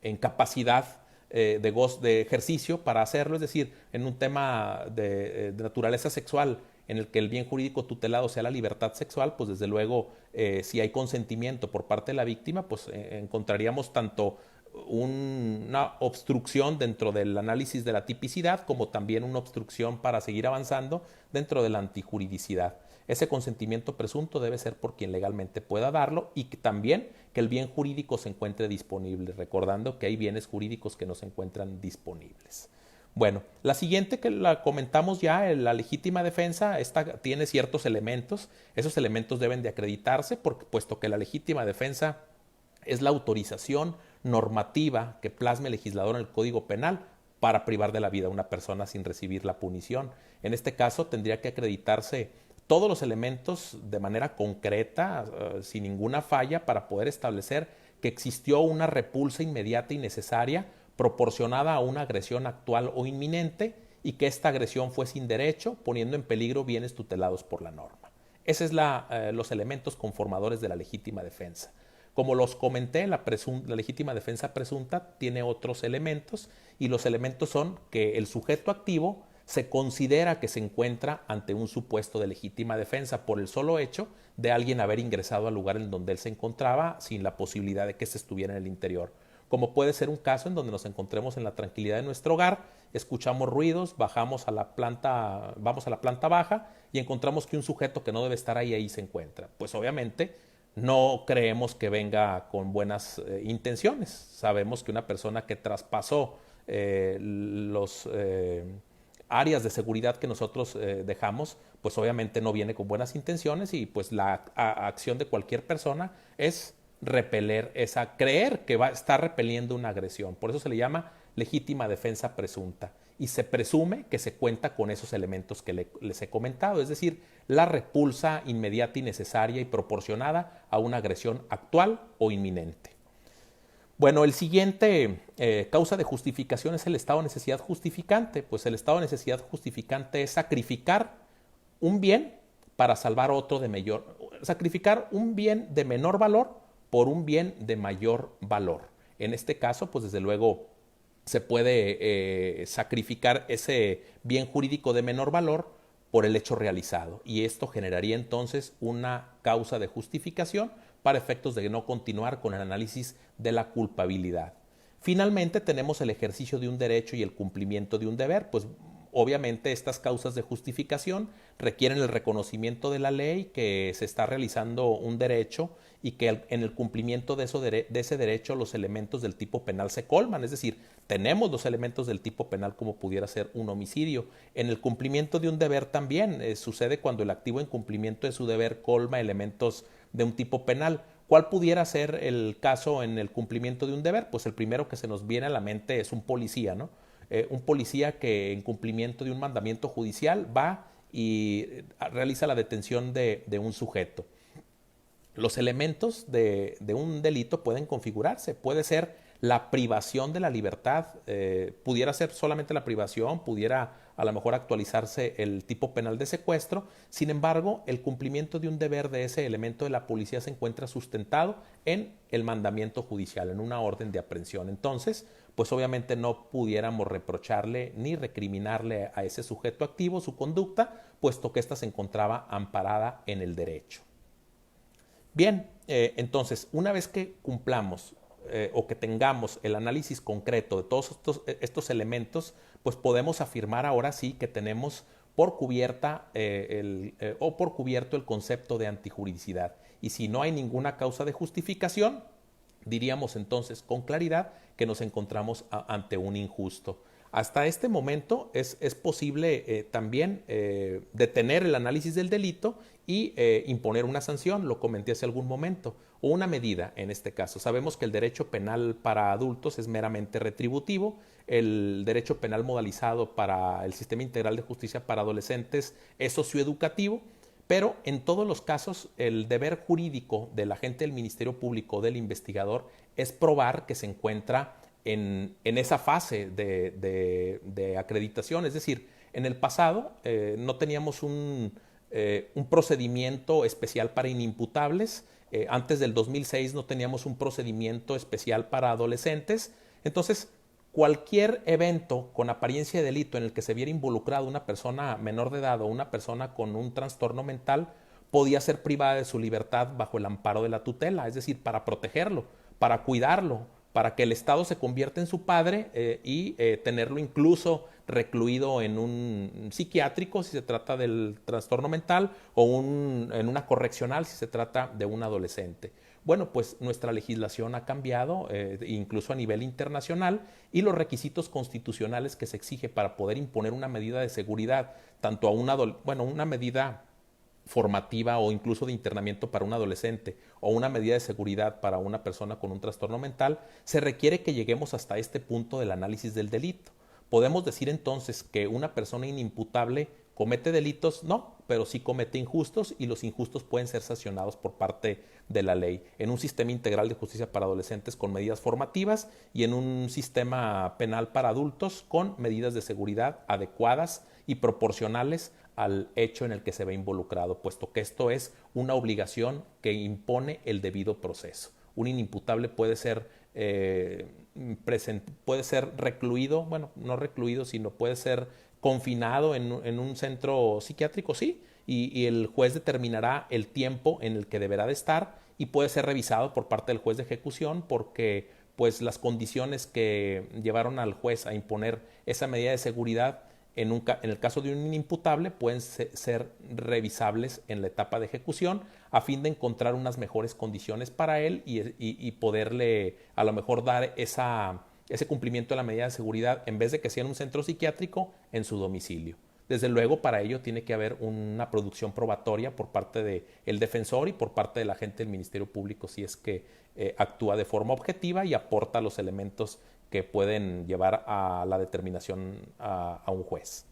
en capacidad de ejercicio para hacerlo, es decir, en un tema de naturaleza sexual en el que el bien jurídico tutelado sea la libertad sexual, pues desde luego si hay consentimiento por parte de la víctima, pues encontraríamos tanto una obstrucción dentro del análisis de la tipicidad, como también una obstrucción para seguir avanzando dentro de la antijuridicidad. Ese consentimiento presunto debe ser por quien legalmente pueda darlo y que también que el bien jurídico se encuentre disponible, recordando que hay bienes jurídicos que no se encuentran disponibles. Bueno, la siguiente que la comentamos ya, la legítima defensa, esta tiene ciertos elementos. Esos elementos deben de acreditarse, puesto que la legítima defensa es la autorización normativa que plasme el legislador en el Código Penal para privar de la vida a una persona sin recibir la punición. En este caso tendría que acreditarse todos los elementos de manera concreta, sin ninguna falla, para poder establecer que existió una repulsa inmediata y necesaria proporcionada a una agresión actual o inminente y que esta agresión fue sin derecho, poniendo en peligro bienes tutelados por la norma. Esos son los elementos conformadores de la legítima defensa. Como los comenté, la legítima defensa presunta tiene otros elementos y los elementos son que el sujeto activo se considera que se encuentra ante un supuesto de legítima defensa por el solo hecho de alguien haber ingresado al lugar en donde él se encontraba sin la posibilidad de que éste estuviera en el interior. Como puede ser un caso en donde nos encontremos en la tranquilidad de nuestro hogar, escuchamos ruidos, vamos a la planta baja y encontramos que un sujeto que no debe estar ahí se encuentra. Pues obviamente no creemos que venga con buenas intenciones. Sabemos que una persona que traspasó los áreas de seguridad que nosotros dejamos, pues obviamente no viene con buenas intenciones y pues la acción de cualquier persona es repeler creer que está repeliendo una agresión. Por eso se le llama legítima defensa presunta y se presume que se cuenta con esos elementos que les he comentado, es decir, la repulsa inmediata y necesaria y proporcionada a una agresión actual o inminente. Bueno, el siguiente causa de justificación es el estado de necesidad justificante. Pues el estado de necesidad justificante es sacrificar un bien para salvar otro sacrificar un bien de menor valor por un bien de mayor valor. En este caso, pues desde luego se puede sacrificar ese bien jurídico de menor valor por el hecho realizado y esto generaría entonces una causa de justificación para efectos de no continuar con el análisis de la culpabilidad. Finalmente tenemos el ejercicio de un derecho y el cumplimiento de un deber, pues obviamente estas causas de justificación requieren el reconocimiento de la ley que se está realizando un derecho y que en el cumplimiento de ese derecho los elementos del tipo penal se colman, es decir, tenemos los elementos del tipo penal como pudiera ser un homicidio. En el cumplimiento de un deber también sucede cuando el activo en cumplimiento de su deber colma elementos de un tipo penal. ¿Cuál pudiera ser el caso en el cumplimiento de un deber? Pues el primero que se nos viene a la mente es un policía, ¿no? Un policía que en cumplimiento de un mandamiento judicial va y realiza la detención de un sujeto. Los elementos de un delito pueden configurarse, puede ser la privación de la libertad, pudiera ser solamente la privación, pudiera a lo mejor actualizarse el tipo penal de secuestro. Sin embargo, el cumplimiento de un deber de ese elemento de la policía se encuentra sustentado en el mandamiento judicial, en una orden de aprehensión. Entonces, pues obviamente no pudiéramos reprocharle ni recriminarle a ese sujeto activo su conducta, puesto que ésta se encontraba amparada en el derecho. Bien, entonces, una vez que cumplamos o que tengamos el análisis concreto de todos estos elementos, pues podemos afirmar ahora sí que tenemos por cubierta por cubierto el concepto de antijuridicidad. Y si no hay ninguna causa de justificación, diríamos entonces con claridad que nos encontramos ante un injusto. Hasta este momento es posible también detener el análisis del delito y imponer una sanción, lo comenté hace algún momento, o una medida en este caso. Sabemos que el derecho penal para adultos es meramente retributivo, el derecho penal modalizado para el sistema integral de justicia para adolescentes es socioeducativo, pero en todos los casos el deber jurídico del agente del Ministerio Público, del investigador, es probar que se encuentra en esa fase de acreditación. Es decir, en el pasado no teníamos un procedimiento especial para inimputables, antes del 2006 no teníamos un procedimiento especial para adolescentes. Entonces, cualquier evento con apariencia de delito en el que se viera involucrado una persona menor de edad o una persona con un trastorno mental podía ser privada de su libertad bajo el amparo de la tutela, es decir, para protegerlo, para cuidarlo, para que el Estado se convierta en su padre y tenerlo incluso recluido en un psiquiátrico si se trata del trastorno mental o en una correccional si se trata de un adolescente. Bueno, pues nuestra legislación ha cambiado, incluso a nivel internacional, y los requisitos constitucionales que se exige para poder imponer una medida de seguridad, tanto a una medida formativa o incluso de internamiento para un adolescente o una medida de seguridad para una persona con un trastorno mental, se requiere que lleguemos hasta este punto del análisis del delito. ¿Podemos decir entonces que una persona inimputable comete delitos? No, pero sí comete injustos y los injustos pueden ser sancionados por parte de la ley en un sistema integral de justicia para adolescentes con medidas formativas y en un sistema penal para adultos con medidas de seguridad adecuadas y proporcionales al hecho en el que se ve involucrado, puesto que esto es una obligación que impone el debido proceso. Un inimputable puede ser recluido, bueno, no recluido, sino puede ser confinado en un centro psiquiátrico, sí, y el juez determinará el tiempo en el que deberá de estar y puede ser revisado por parte del juez de ejecución porque pues las condiciones que llevaron al juez a imponer esa medida de seguridad en el caso de un inimputable pueden ser revisables en la etapa de ejecución a fin de encontrar unas mejores condiciones para él y poderle a lo mejor dar ese cumplimiento de la medida de seguridad en vez de que sea en un centro psiquiátrico en su domicilio. Desde luego, para ello tiene que haber una producción probatoria por parte del defensor y por parte del agente del Ministerio Público si es que actúa de forma objetiva y aporta los elementos que pueden llevar a la determinación a un juez.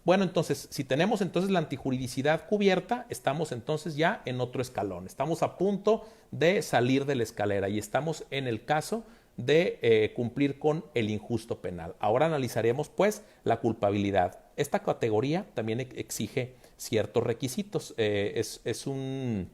Bueno, entonces, si tenemos entonces la antijuridicidad cubierta, estamos entonces ya en otro escalón. Estamos a punto de salir de la escalera y estamos en el caso de cumplir con el injusto penal. Ahora analizaremos pues la culpabilidad. Esta categoría también exige ciertos requisitos. Es un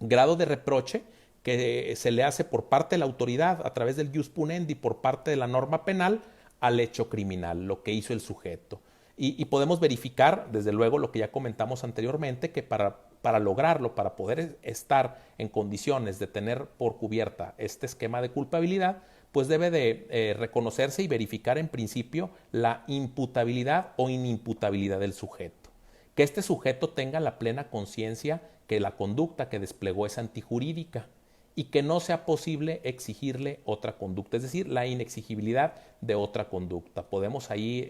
grado de reproche que se le hace por parte de la autoridad a través del jus punendi, por parte de la norma penal, al hecho criminal, lo que hizo el sujeto. Y podemos verificar, desde luego, lo que ya comentamos anteriormente, que para lograrlo, para poder estar en condiciones de tener por cubierta este esquema de culpabilidad, pues debe de reconocerse y verificar en principio la imputabilidad o inimputabilidad del sujeto. Que este sujeto tenga la plena conciencia que la conducta que desplegó es antijurídica y que no sea posible exigirle otra conducta, es decir, la inexigibilidad de otra conducta. Podemos ahí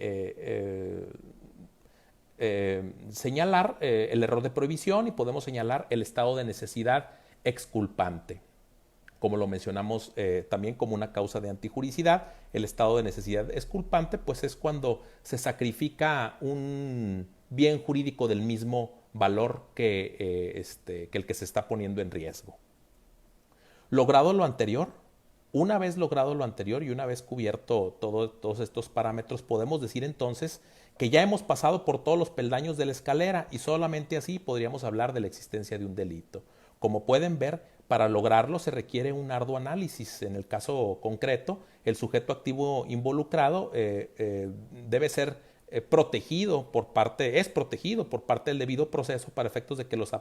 señalar el error de prohibición y podemos señalar el estado de necesidad exculpante, como lo mencionamos también como una causa de antijuridicidad. El estado de necesidad exculpante pues es cuando se sacrifica un bien jurídico del mismo valor que el que se está poniendo en riesgo. Logrado lo anterior, una vez logrado lo anterior y una vez cubierto todos estos parámetros, podemos decir entonces que ya hemos pasado por todos los peldaños de la escalera y solamente así podríamos hablar de la existencia de un delito. Como pueden ver, para lograrlo se requiere un arduo análisis. En el caso concreto, el sujeto activo involucrado debe ser protegido por parte del debido proceso para efectos de que los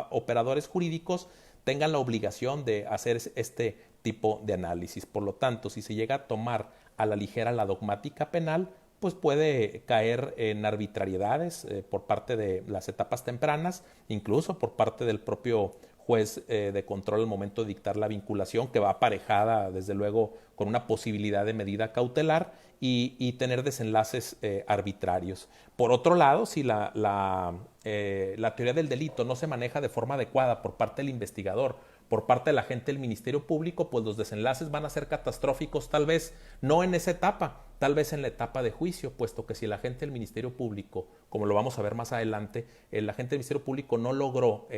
operadores jurídicos tengan la obligación de hacer este tipo de análisis. Por lo tanto, si se llega a tomar a la ligera la dogmática penal, pues puede caer en arbitrariedades por parte de las etapas tempranas, incluso por parte del propio juez de control al momento de dictar la vinculación, que va aparejada desde luego con una posibilidad de medida cautelar y tener desenlaces arbitrarios. Por otro lado, si la teoría del delito no se maneja de forma adecuada por parte del investigador, por parte del agente del Ministerio Público, pues los desenlaces van a ser catastróficos, tal vez no en esa etapa, tal vez en la etapa de juicio, puesto que si el agente del Ministerio Público, como lo vamos a ver más adelante, el agente del Ministerio Público no logró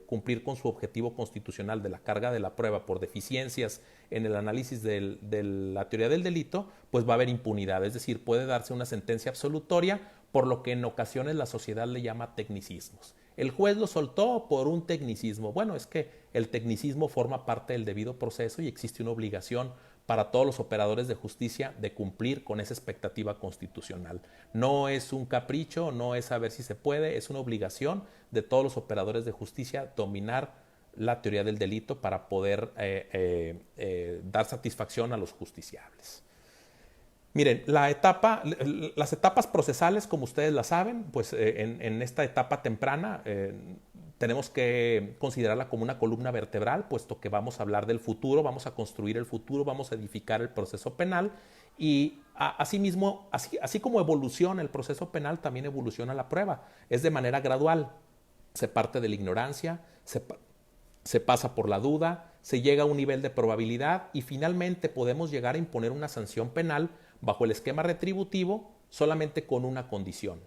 cumplir con su objetivo constitucional de la carga de la prueba por deficiencias en el análisis de la teoría del delito, pues va a haber impunidad, es decir, puede darse una sentencia absolutoria, por lo que en ocasiones la sociedad le llama tecnicismos. El juez lo soltó por un tecnicismo. Bueno, es que el tecnicismo forma parte del debido proceso y existe una obligación para todos los operadores de justicia de cumplir con esa expectativa constitucional. No es un capricho, no es a ver si se puede, es una obligación de todos los operadores de justicia dominar la teoría del delito para poder dar satisfacción a los justiciables. Miren, las etapas procesales, como ustedes la saben, pues en esta etapa temprana tenemos que considerarla como una columna vertebral, puesto que vamos a hablar del futuro, vamos a construir el futuro, vamos a edificar el proceso penal y asimismo, así como evoluciona el proceso penal, también evoluciona la prueba. Es de manera gradual. Se parte de la ignorancia, se pasa por la duda, se llega a un nivel de probabilidad y finalmente podemos llegar a imponer una sanción penal bajo el esquema retributivo solamente con una condición,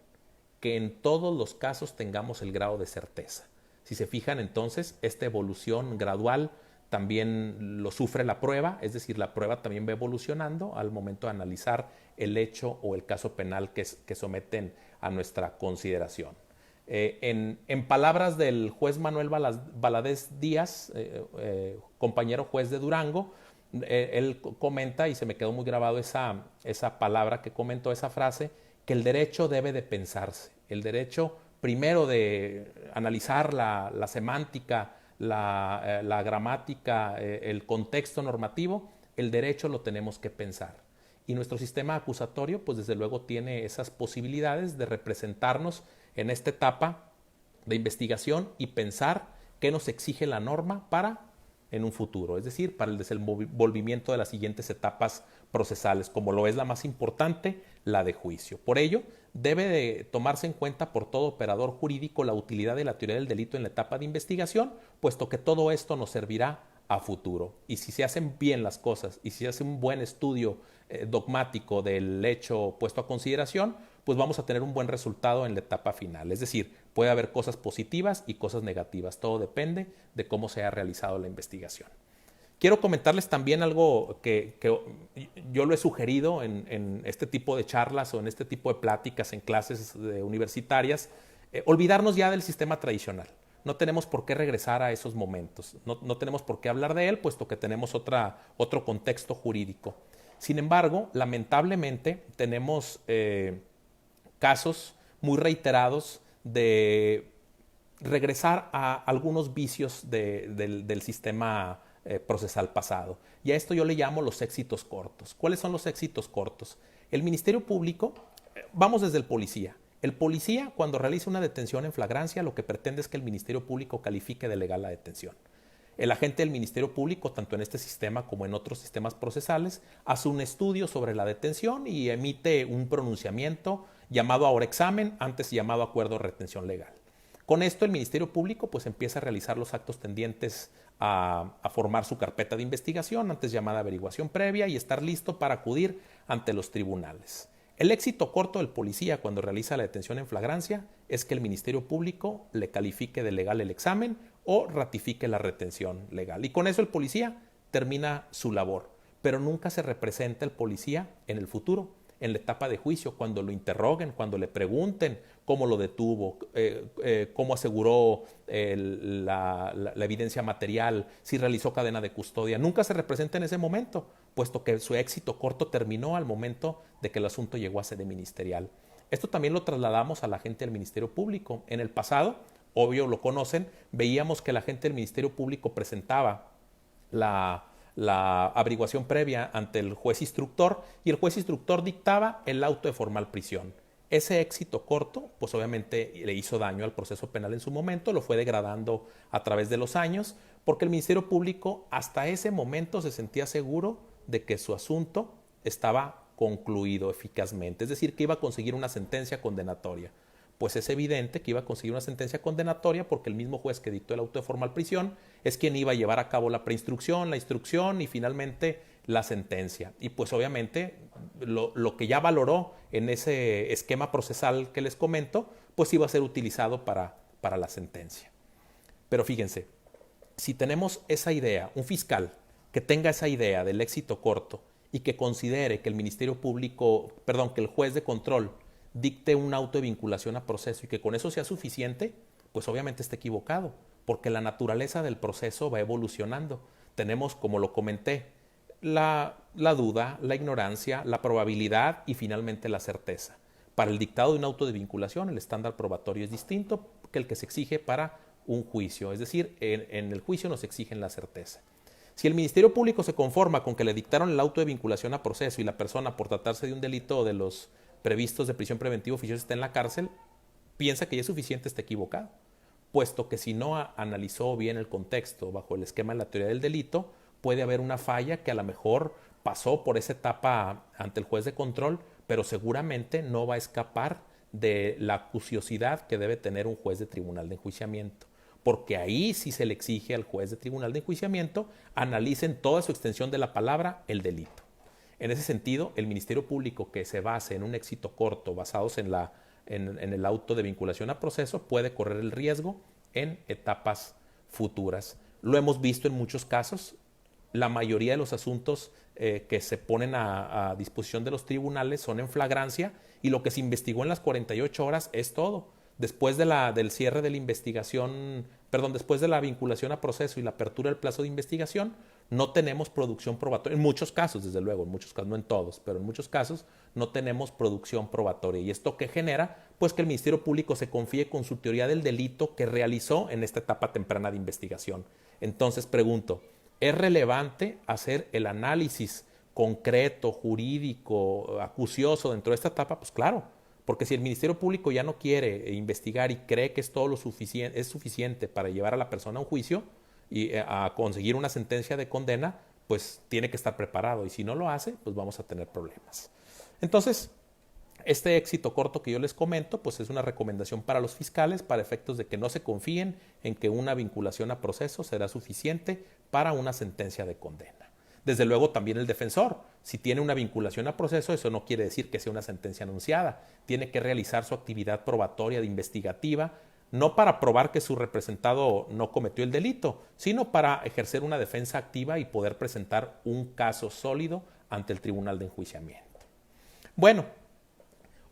que en todos los casos tengamos el grado de certeza. Si se fijan entonces, esta evolución gradual también lo sufre la prueba, es decir, la prueba también va evolucionando al momento de analizar el hecho o el caso penal que someten a nuestra consideración. En palabras del juez Manuel Valadez Díaz, compañero juez de Durango, él comenta, y se me quedó muy grabado esa palabra que comentó, esa frase, que el derecho debe de pensarse. El derecho, primero de analizar la semántica, la gramática, el contexto normativo, el derecho lo tenemos que pensar. Y nuestro sistema acusatorio, pues desde luego tiene esas posibilidades de representarnos en esta etapa de investigación y pensar qué nos exige la norma para en un futuro, es decir, para el desenvolvimiento de las siguientes etapas procesales, como lo es la más importante, la de juicio. Por ello, debe de tomarse en cuenta por todo operador jurídico la utilidad de la teoría del delito en la etapa de investigación, puesto que todo esto nos servirá a futuro. Y si se hacen bien las cosas y si se hace un buen estudio dogmático del hecho puesto a consideración, pues vamos a tener un buen resultado en la etapa final. Es decir, puede haber cosas positivas y cosas negativas. Todo depende de cómo se ha realizado la investigación. Quiero comentarles también algo que yo lo he sugerido en este tipo de charlas o en este tipo de pláticas en clases universitarias, olvidarnos ya del sistema tradicional. No tenemos por qué regresar a esos momentos, no tenemos por qué hablar de él, puesto que tenemos otro contexto jurídico. Sin embargo, lamentablemente tenemos casos muy reiterados de regresar a algunos vicios del sistema procesal pasado. Y a esto yo le llamo los éxitos cortos. ¿Cuáles son los éxitos cortos? El Ministerio Público, vamos desde el policía. El policía, cuando realiza una detención en flagrancia, lo que pretende es que el Ministerio Público califique de legal la detención. El agente del Ministerio Público, tanto en este sistema como en otros sistemas procesales, hace un estudio sobre la detención y emite un pronunciamiento llamado ahora examen, antes llamado acuerdo de retención legal. Con esto el Ministerio Público pues empieza a realizar los actos tendientes a formar su carpeta de investigación, antes llamada averiguación previa, y estar listo para acudir ante los tribunales. El éxito corto del policía cuando realiza la detención en flagrancia es que el Ministerio Público le califique de legal el examen o ratifique la retención legal. Y con eso el policía termina su labor, pero nunca se representa el policía en el futuro, en la etapa de juicio, cuando lo interroguen, cuando le pregunten cómo lo detuvo, cómo aseguró la evidencia material, si realizó cadena de custodia. Nunca se representa en ese momento, puesto que su éxito corto terminó al momento de que el asunto llegó a sede ministerial. Esto también lo trasladamos a la gente del Ministerio Público. En el pasado, obvio lo conocen, veíamos que la gente del Ministerio Público presentaba la averiguación previa ante el juez instructor y el juez instructor dictaba el auto de formal prisión. Ese éxito corto, pues obviamente le hizo daño al proceso penal en su momento, lo fue degradando a través de los años, porque el Ministerio Público hasta ese momento se sentía seguro de que su asunto estaba concluido eficazmente, es decir, que iba a conseguir una sentencia condenatoria. Pues es evidente que iba a conseguir una sentencia condenatoria porque el mismo juez que dictó el auto de formal prisión es quien iba a llevar a cabo la preinstrucción, la instrucción y finalmente la sentencia. Y pues obviamente lo que ya valoró en ese esquema procesal que les comento, pues iba a ser utilizado para la sentencia. Pero fíjense, si tenemos esa idea, un fiscal que tenga esa idea del éxito corto y que considere que el Ministerio Público, que el juez de control dicte un auto de vinculación a proceso y que con eso sea suficiente, pues obviamente está equivocado, porque la naturaleza del proceso va evolucionando. Tenemos, como lo comenté, la duda, la ignorancia, la probabilidad y finalmente la certeza. Para el dictado de un auto de vinculación, el estándar probatorio es distinto que el que se exige para un juicio. Es decir, en el juicio nos exigen la certeza. Si el Ministerio Público se conforma con que le dictaron el auto de vinculación a proceso y la persona, por tratarse de un delito o de los previstos de prisión preventiva oficiosa, está en la cárcel, piensa que ya es suficiente, está equivocado, puesto que si no analizó bien el contexto bajo el esquema de la teoría del delito, puede haber una falla que a lo mejor pasó por esa etapa ante el juez de control, pero seguramente no va a escapar de la acuciosidad que debe tener un juez de tribunal de enjuiciamiento, porque ahí sí se le exige al juez de tribunal de enjuiciamiento analicen toda su extensión de la palabra el delito. En ese sentido, el Ministerio Público que se base en un éxito corto basados en el auto de vinculación a proceso puede correr el riesgo en etapas futuras. Lo hemos visto en muchos casos. La mayoría de los asuntos que se ponen a disposición de los tribunales son en flagrancia y lo que se investigó en las 48 horas es todo. Después del cierre de la investigación, después de la vinculación a proceso y la apertura del plazo de investigación, no tenemos producción probatoria. En muchos casos, desde luego, en muchos casos, no en todos, pero en muchos casos no tenemos producción probatoria. ¿Y esto qué genera? Pues que el Ministerio Público se confíe con su teoría del delito que realizó en esta etapa temprana de investigación. Entonces pregunto, ¿es relevante hacer el análisis concreto, jurídico, acucioso dentro de esta etapa? Pues claro, porque si el Ministerio Público ya no quiere investigar y cree que es todo lo suficiente, es suficiente para llevar a la persona a un juicio y a conseguir una sentencia de condena, pues tiene que estar preparado y si no lo hace, pues vamos a tener problemas. Entonces, este éxito corto que yo les comento, pues es una recomendación para los fiscales para efectos de que no se confíen en que una vinculación a proceso será suficiente para una sentencia de condena. Desde luego también el defensor, si tiene una vinculación a proceso, eso no quiere decir que sea una sentencia anunciada. Tiene que realizar su actividad probatoria de investigativa, no para probar que su representado no cometió el delito, sino para ejercer una defensa activa y poder presentar un caso sólido ante el tribunal de enjuiciamiento. Bueno,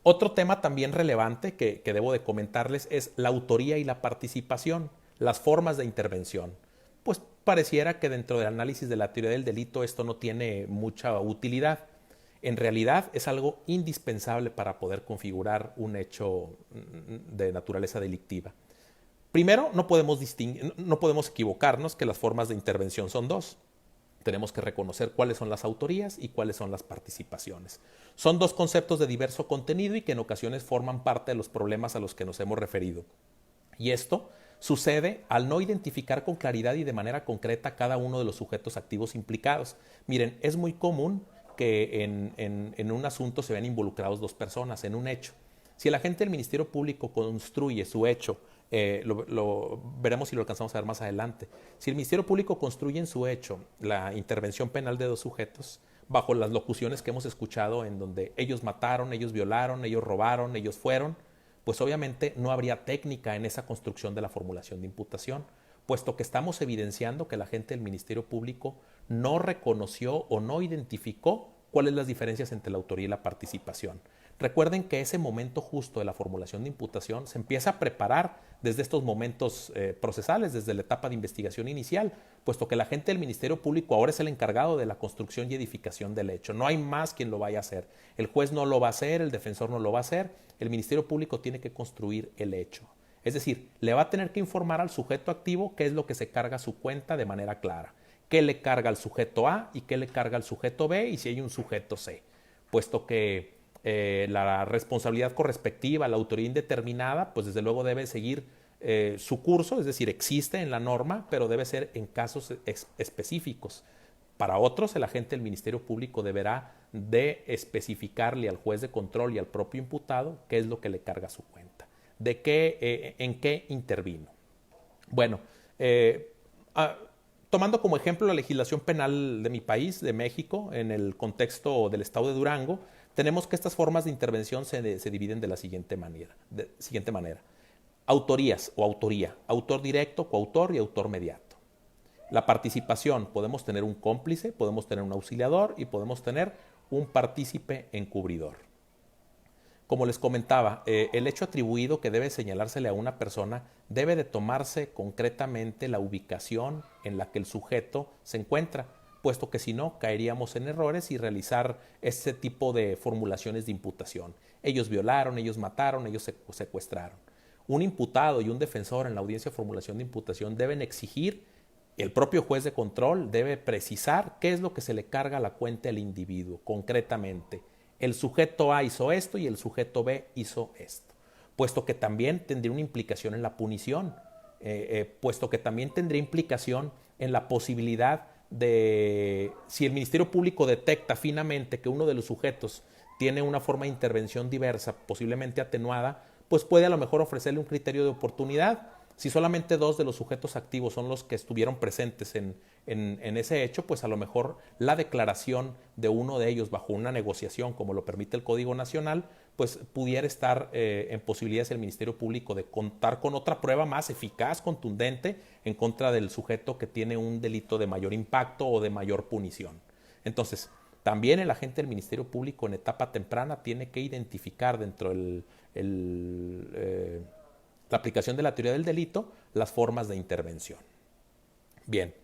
otro tema también relevante que debo de comentarles es la autoría y la participación, las formas de intervención. Pues pareciera que dentro del análisis de la teoría del delito esto no tiene mucha utilidad. En realidad es algo indispensable para poder configurar un hecho de naturaleza delictiva. Primero, no podemos equivocarnos que las formas de intervención son dos. Tenemos que reconocer cuáles son las autorías y cuáles son las participaciones. Son dos conceptos de diverso contenido y que en ocasiones forman parte de los problemas a los que nos hemos referido. Y esto sucede al no identificar con claridad y de manera concreta cada uno de los sujetos activos implicados. Miren, es muy común que en un asunto se vean involucrados dos personas, en un hecho. Si el agente del Ministerio Público construye su hecho, lo veremos si lo alcanzamos a ver más adelante. Si el Ministerio Público construye en su hecho la intervención penal de dos sujetos, bajo las locuciones que hemos escuchado en donde ellos mataron, ellos violaron, ellos robaron, ellos fueron, pues obviamente no habría técnica en esa construcción de la formulación de imputación, puesto que estamos evidenciando que la gente del Ministerio Público no reconoció o no identificó cuáles son las diferencias entre la autoría y la participación. Recuerden que ese momento justo de la formulación de imputación se empieza a preparar desde estos momentos procesales, desde la etapa de investigación inicial, puesto que la gente del Ministerio Público ahora es el encargado de la construcción y edificación del hecho. No hay más quien lo vaya a hacer. El juez no lo va a hacer, el defensor no lo va a hacer, el Ministerio Público tiene que construir el hecho. Es decir, le va a tener que informar al sujeto activo qué es lo que se carga a su cuenta de manera clara, qué le carga al sujeto A y qué le carga al sujeto B y si hay un sujeto C, puesto que la responsabilidad correspectiva, la autoría indeterminada, pues desde luego debe seguir su curso, es decir, existe en la norma, pero debe ser en casos específicos. Para otros, el agente del Ministerio Público deberá de especificarle al juez de control y al propio imputado qué es lo que le carga a su cuenta, en qué intervino. Bueno, tomando como ejemplo la legislación penal de mi país, de México, en el contexto del estado de Durango, tenemos que estas formas de intervención se dividen de la siguiente manera. Autorías o autoría, autor directo, coautor y autor mediato. La participación, podemos tener un cómplice, podemos tener un auxiliador y podemos tener un partícipe encubridor. Como les comentaba, el hecho atribuido que debe señalársele a una persona debe de tomarse concretamente la ubicación en la que el sujeto se encuentra, puesto que si no, caeríamos en errores y realizar ese tipo de formulaciones de imputación. Ellos violaron, ellos mataron, ellos secuestraron. un imputado y un defensor en la audiencia de formulación de imputación deben exigir, el propio juez de control debe precisar qué es lo que se le carga a la cuenta del individuo, concretamente. El sujeto A hizo esto y el sujeto B hizo esto, puesto que también tendría una implicación en la punición, puesto que también tendría implicación en la posibilidad de, si el Ministerio Público detecta finamente que uno de los sujetos tiene una forma de intervención diversa, posiblemente atenuada, pues puede a lo mejor ofrecerle un criterio de oportunidad. Si solamente 2 de los sujetos activos son los que estuvieron presentes en ese hecho, pues a lo mejor la declaración de uno de ellos bajo una negociación, como lo permite el Código Nacional, pues pudiera estar en posibilidades el Ministerio Público de contar con otra prueba más eficaz, contundente, en contra del sujeto que tiene un delito de mayor impacto o de mayor punición. Entonces, también el agente del Ministerio Público en etapa temprana tiene que identificar dentro del la aplicación de la teoría del delito las formas de intervención. Bien.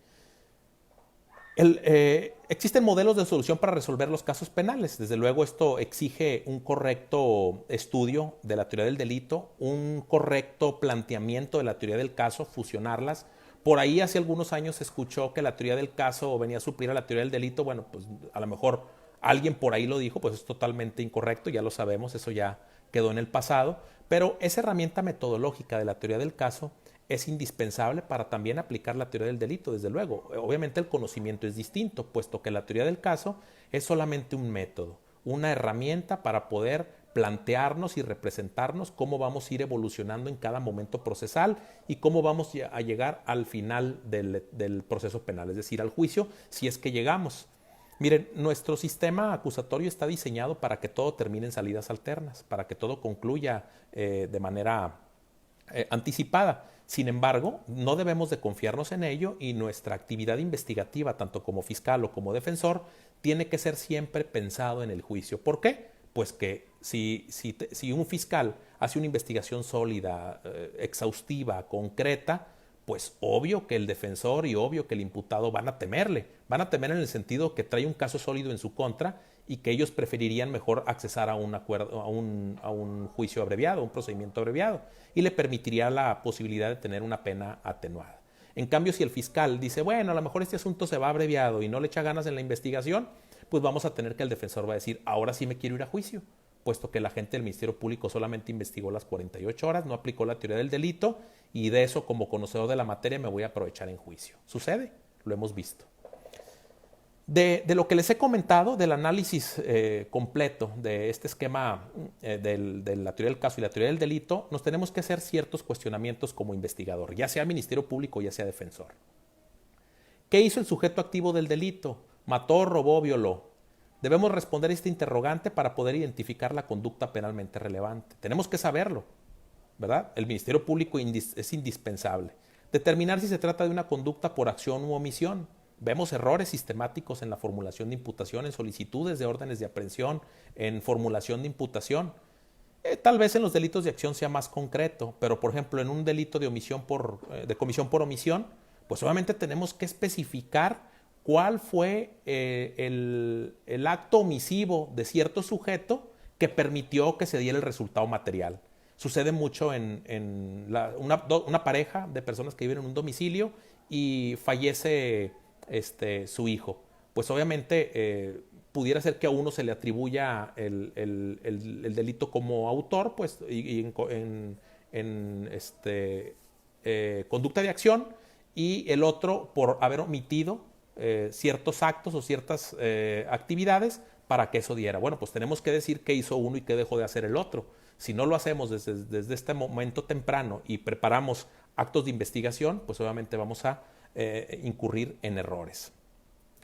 Existen modelos de solución para resolver los casos penales. Desde luego esto exige un correcto estudio de la teoría del delito, un correcto planteamiento de la teoría del caso, fusionarlas. Por ahí hace algunos años se escuchó que la teoría del caso venía a suplir a la teoría del delito. Bueno, pues a lo mejor alguien por ahí lo dijo, pues es totalmente incorrecto, ya lo sabemos, eso ya quedó en el pasado. Pero esa herramienta metodológica de la teoría del caso es indispensable para también aplicar la teoría del delito, desde luego. Obviamente el conocimiento es distinto, puesto que la teoría del caso es solamente un método, una herramienta para poder plantearnos y representarnos cómo vamos a ir evolucionando en cada momento procesal y cómo vamos a llegar al final del proceso penal, es decir, al juicio, si es que llegamos. Miren, nuestro sistema acusatorio está diseñado para que todo termine en salidas alternas, para que todo concluya de manera anticipada. Sin embargo, no debemos de confiarnos en ello y nuestra actividad investigativa, tanto como fiscal o como defensor, tiene que ser siempre pensado en el juicio. ¿Por qué? Pues que si un fiscal hace una investigación sólida, exhaustiva, concreta, pues obvio que el defensor y obvio que el imputado van a temerle. Van a temer en el sentido que trae un caso sólido en su contra y que ellos preferirían mejor accesar a un acuerdo, a un juicio abreviado, a un procedimiento abreviado, y le permitiría la posibilidad de tener una pena atenuada. En cambio, si el fiscal dice, bueno, a lo mejor este asunto se va abreviado y no le echa ganas en la investigación, pues vamos a tener que el defensor va a decir, ahora sí me quiero ir a juicio, puesto que la gente del Ministerio Público solamente investigó las 48 horas, no aplicó la teoría del delito, y de eso, como conocedor de la materia, me voy a aprovechar en juicio. Sucede, lo hemos visto. De lo que les he comentado, del análisis completo de este esquema de la teoría del caso y la teoría del delito, nos tenemos que hacer ciertos cuestionamientos como investigador, ya sea Ministerio Público, ya sea defensor. ¿Qué hizo el sujeto activo del delito? Mató, robó, violó. Debemos responder a este interrogante para poder identificar la conducta penalmente relevante. Tenemos que saberlo, ¿verdad? El Ministerio Público es indispensable. Determinar si se trata de una conducta por acción u omisión. Vemos errores sistemáticos en la formulación de imputación, en solicitudes de órdenes de aprehensión, en formulación de imputación. Tal vez en los delitos de acción sea más concreto, pero por ejemplo en un delito de omisión de comisión por omisión, pues obviamente tenemos que especificar cuál fue el acto omisivo de cierto sujeto que permitió que se diera el resultado material. Sucede mucho en una pareja de personas que viven en un domicilio y fallece su hijo. Pues obviamente pudiera ser que a uno se le atribuya el delito como autor, pues, y en conducta de acción, y el otro por haber omitido ciertos actos o ciertas actividades para que eso diera. Bueno, pues tenemos que decir qué hizo uno y qué dejó de hacer el otro. Si no lo hacemos desde este momento temprano y preparamos actos de investigación, pues obviamente vamos a incurrir en errores.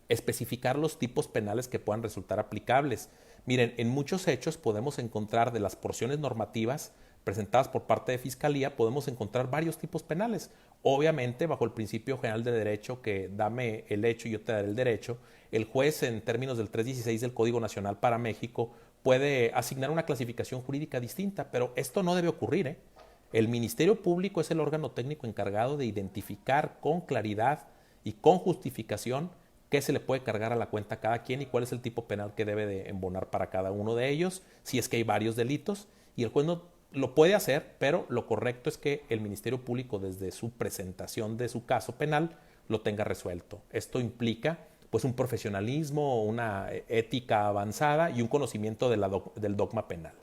Especificar los tipos penales que puedan resultar aplicables. Miren, en muchos hechos podemos encontrar de las porciones normativas presentadas por parte de Fiscalía, podemos encontrar varios tipos penales. Obviamente, bajo el principio general de derecho, que dame el hecho y yo te daré el derecho, el juez, en términos del 316 del Código Nacional para México, puede asignar una clasificación jurídica distinta, pero esto no debe ocurrir, ¿eh? El Ministerio Público es el órgano técnico encargado de identificar con claridad y con justificación qué se le puede cargar a la cuenta a cada quien y cuál es el tipo penal que debe de embonar para cada uno de ellos, si es que hay varios delitos, y el juez no lo puede hacer, pero lo correcto es que el Ministerio Público, desde su presentación de su caso penal, lo tenga resuelto. Esto implica pues un profesionalismo, una ética avanzada y un conocimiento del dogma penal.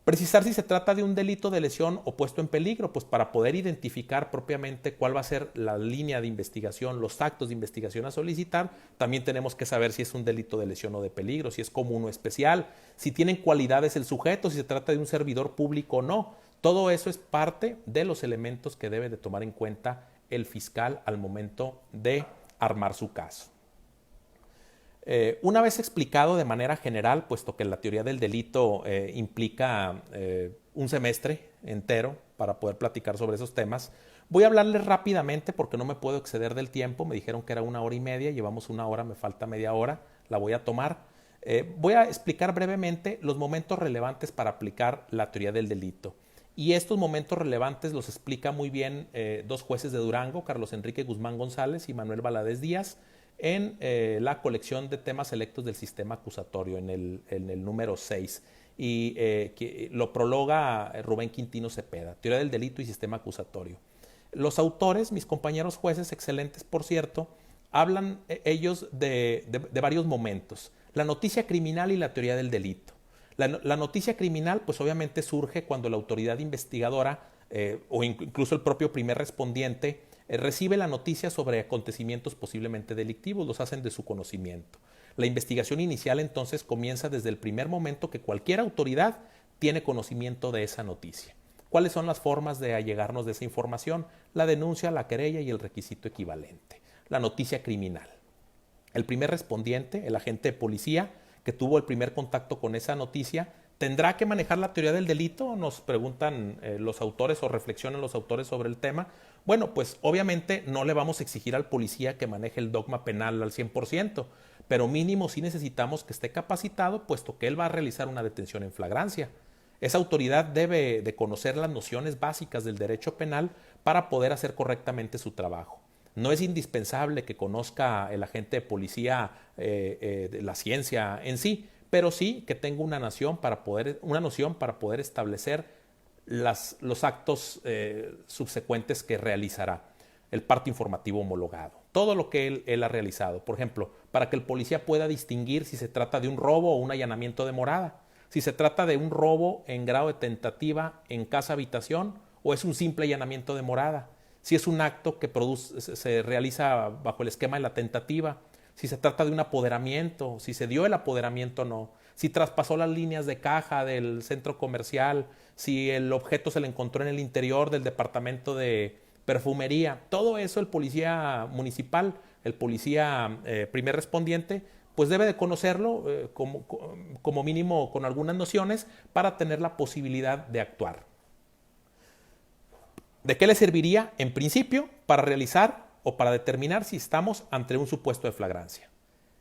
Precisar si se trata de un delito de lesión o puesto en peligro, pues para poder identificar propiamente cuál va a ser la línea de investigación, los actos de investigación a solicitar, también tenemos que saber si es un delito de lesión o de peligro, si es común o especial, si tienen cualidades el sujeto, si se trata de un servidor público o no. Todo eso es parte de los elementos que debe de tomar en cuenta el fiscal al momento de armar su caso. Una vez explicado de manera general, puesto que la teoría del delito implica un semestre entero para poder platicar sobre esos temas, voy a hablarles rápidamente porque no me puedo exceder del tiempo. Me dijeron que era 1 hora y media, llevamos 1 hora, me falta media hora, la voy a tomar. Voy a explicar brevemente los momentos relevantes para aplicar la teoría del delito. Y estos momentos relevantes los explica muy bien dos jueces de Durango, Carlos Enrique Guzmán González y Manuel Valadez Díaz, en la colección de temas selectos del sistema acusatorio, en el número 6. Y que lo prologa Rubén Quintino Cepeda, Teoría del Delito y Sistema Acusatorio. Los autores, mis compañeros jueces, excelentes por cierto, hablan ellos de varios momentos. La noticia criminal y la teoría del delito. La noticia criminal, pues obviamente surge cuando la autoridad investigadora o incluso el propio primer respondiente recibe la noticia sobre acontecimientos posiblemente delictivos, los hacen de su conocimiento. La investigación inicial entonces comienza desde el primer momento que cualquier autoridad tiene conocimiento de esa noticia. ¿Cuáles son las formas de allegarnos de esa información? La denuncia, la querella y el requisito equivalente. La noticia criminal. El primer respondiente, el agente de policía que tuvo el primer contacto con esa noticia, ¿tendrá que manejar la teoría del delito? Nos preguntan los autores o reflexionan los autores sobre el tema. Bueno, pues obviamente no le vamos a exigir al policía que maneje el dogma penal al 100%, pero mínimo sí necesitamos que esté capacitado, puesto que él va a realizar una detención en flagrancia. Esa autoridad debe de conocer las nociones básicas del derecho penal para poder hacer correctamente su trabajo. No es indispensable que conozca el agente de policía de la ciencia en sí, pero sí que tenga una noción para poder establecer los actos subsecuentes que realizará. El parte informativo homologado, todo lo que él ha realizado. Por ejemplo, para que el policía pueda distinguir si se trata de un robo o un allanamiento de morada, si se trata de un robo en grado de tentativa en casa-habitación o es un simple allanamiento de morada, si es un acto que se realiza bajo el esquema de la tentativa, si se trata de un apoderamiento, si se dio el apoderamiento o no, si traspasó las líneas de caja del centro comercial, si el objeto se le encontró en el interior del departamento de perfumería. Todo eso el policía municipal, el policía primer respondiente, pues debe de conocerlo como mínimo con algunas nociones para tener la posibilidad de actuar. ¿De qué le serviría? En principio, para realizar o para determinar si estamos ante un supuesto de flagrancia.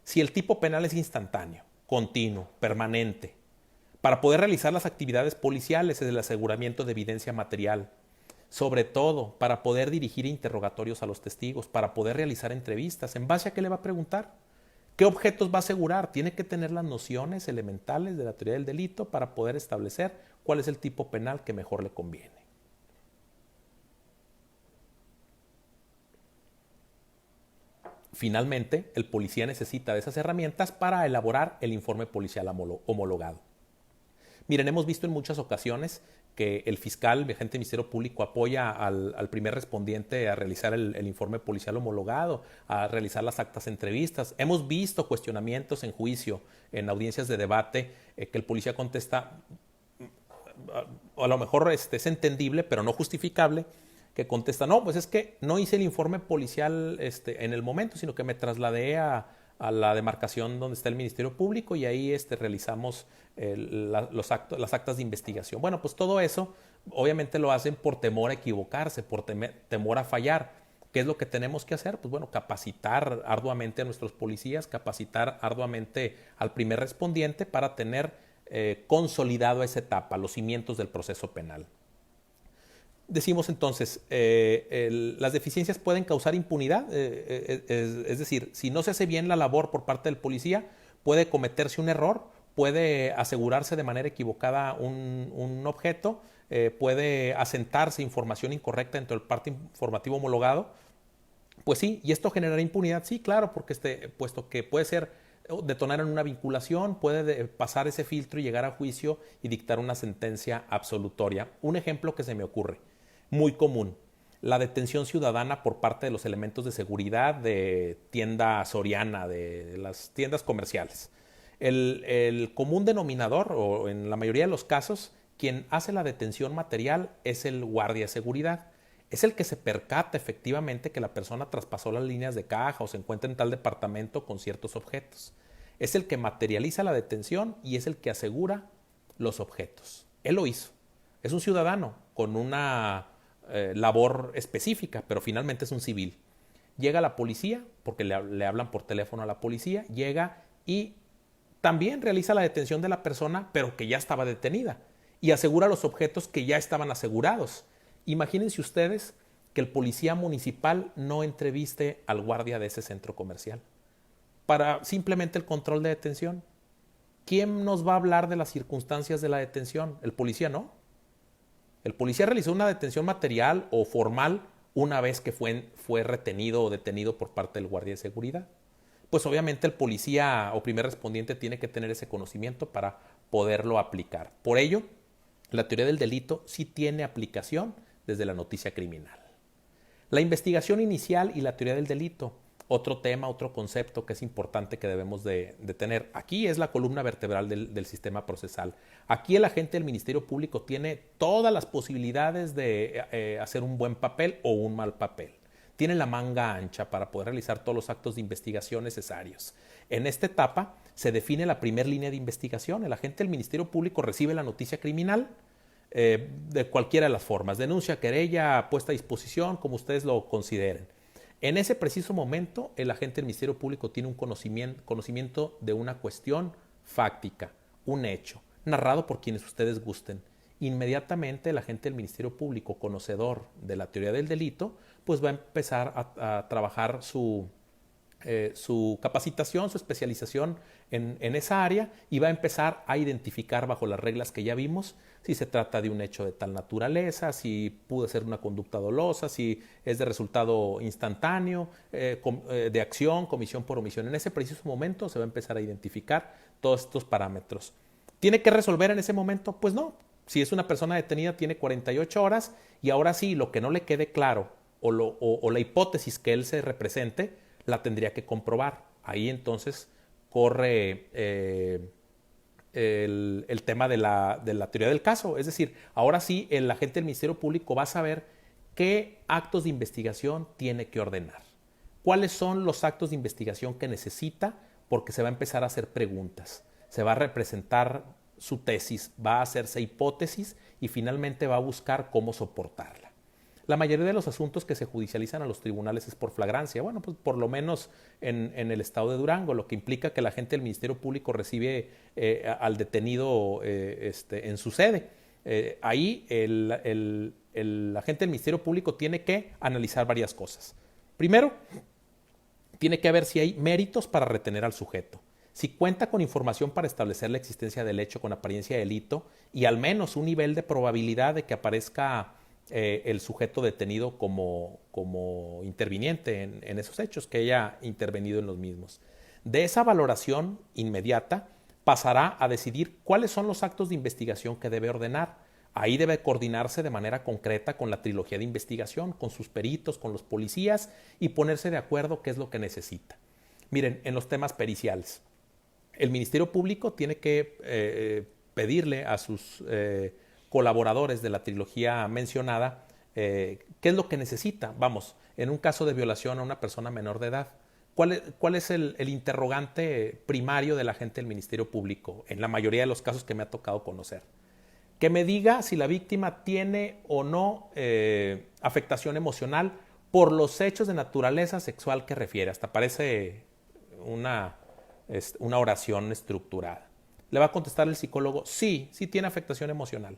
Si el tipo penal es instantáneo, continuo, permanente, para poder realizar las actividades policiales es el aseguramiento de evidencia material, sobre todo para poder dirigir interrogatorios a los testigos, para poder realizar entrevistas. ¿En base a qué le va a preguntar? ¿Qué objetos va a asegurar? Tiene que tener las nociones elementales de la teoría del delito para poder establecer cuál es el tipo penal que mejor le conviene. Finalmente, el policía necesita de esas herramientas para elaborar el informe policial homologado. Miren, hemos visto en muchas ocasiones que el fiscal, el agente del Ministerio Público, apoya al primer respondiente a realizar el informe policial homologado, a realizar las actas de entrevistas. Hemos visto cuestionamientos en juicio, en audiencias de debate, que el policía contesta, a lo mejor es entendible, pero no justificable, que contesta, no, pues es que no hice el informe policial en el momento, sino que me trasladé a la demarcación donde está el Ministerio Público y ahí realizamos las actas de investigación. Bueno, pues todo eso obviamente lo hacen por temor a equivocarse, por temor a fallar. ¿Qué es lo que tenemos que hacer? Pues bueno, capacitar arduamente a nuestros policías, capacitar arduamente al primer respondiente para tener consolidado esa etapa, los cimientos del proceso penal. Decimos entonces, las deficiencias pueden causar impunidad, es decir, si no se hace bien la labor por parte del policía, puede cometerse un error, puede asegurarse de manera equivocada un objeto, puede asentarse información incorrecta dentro del parte informativo homologado. Pues sí, y esto generará impunidad, sí, claro, porque puesto que puede ser detonar en una vinculación, puede pasar ese filtro y llegar a juicio y dictar una sentencia absolutoria. Un ejemplo que se me ocurre, muy común, la detención ciudadana por parte de los elementos de seguridad de tienda Soriana, de las tiendas comerciales. El común denominador, o en la mayoría de los casos, quien hace la detención material es el guardia de seguridad. Es el que se percata efectivamente que la persona traspasó las líneas de caja o se encuentra en tal departamento con ciertos objetos. Es el que materializa la detención y es el que asegura los objetos. Él lo hizo. Es un ciudadano con una labor específica, pero finalmente es un civil. Llega la policía, porque le hablan por teléfono a la policía, llega y también realiza la detención de la persona, pero que ya estaba detenida, y asegura los objetos que ya estaban asegurados. Imagínense ustedes que el policía municipal no entreviste al guardia de ese centro comercial para simplemente el control de detención. ¿Quién nos va a hablar de las circunstancias de la detención? El policía no. El policía realizó una detención material o formal una vez que fue retenido o detenido por parte del guardia de seguridad. Pues obviamente el policía o primer respondiente tiene que tener ese conocimiento para poderlo aplicar. Por ello, la teoría del delito sí tiene aplicación desde la noticia criminal. La investigación inicial y la teoría del delito, otro tema, otro concepto que es importante que debemos de tener. Aquí es la columna vertebral del sistema procesal. Aquí el agente del Ministerio Público tiene todas las posibilidades de hacer un buen papel o un mal papel. Tiene la manga ancha para poder realizar todos los actos de investigación necesarios. En esta etapa se define la primera línea de investigación. El agente del Ministerio Público recibe la noticia criminal de cualquiera de las formas, denuncia, querella, puesta a disposición, como ustedes lo consideren. En ese preciso momento, el agente del Ministerio Público tiene un conocimiento de una cuestión fáctica, un hecho, narrado por quienes ustedes gusten. Inmediatamente el agente del Ministerio Público, conocedor de la teoría del delito, pues va a empezar a trabajar su capacitación, su especialización en esa área y va a empezar a identificar bajo las reglas que ya vimos si se trata de un hecho de tal naturaleza, si pudo ser una conducta dolosa, si es de resultado instantáneo, de acción, comisión por omisión. En ese preciso momento se va a empezar a identificar todos estos parámetros. ¿Tiene que resolver en ese momento? Pues no. Si es una persona detenida tiene 48 horas y ahora sí, lo que no le quede claro o la hipótesis que él se represente, la tendría que comprobar. Ahí entonces corre el tema de la teoría del caso. Es decir, ahora sí el agente del Ministerio Público va a saber qué actos de investigación tiene que ordenar. ¿Cuáles son los actos de investigación que necesita? Porque se va a empezar a hacer preguntas. Se va a representar su tesis, va a hacerse hipótesis y finalmente va a buscar cómo soportarla. La mayoría de los asuntos que se judicializan a los tribunales es por flagrancia. Bueno, pues por lo menos en el estado de Durango, lo que implica que la agente del Ministerio Público recibe al detenido en su sede. Ahí el agente del Ministerio Público tiene que analizar varias cosas. Primero, tiene que ver si hay méritos para retener al sujeto. Si cuenta con información para establecer la existencia del hecho con apariencia de delito y al menos un nivel de probabilidad de que aparezca el sujeto detenido como interviniente en esos hechos, que haya intervenido en los mismos. De esa valoración inmediata pasará a decidir cuáles son los actos de investigación que debe ordenar. Ahí debe coordinarse de manera concreta con la trilogía de investigación, con sus peritos, con los policías y ponerse de acuerdo qué es lo que necesita. Miren, en los temas periciales, el Ministerio Público tiene que pedirle a sus colaboradores de la trilogía mencionada qué es lo que necesita. Vamos, en un caso de violación a una persona menor de edad, ¿cuál es el interrogante primario del agente del Ministerio Público en la mayoría de los casos que me ha tocado conocer? Que me diga si la víctima tiene o no afectación emocional por los hechos de naturaleza sexual que refiere. Hasta parece una oración estructurada. Le va a contestar el psicólogo, sí tiene afectación emocional.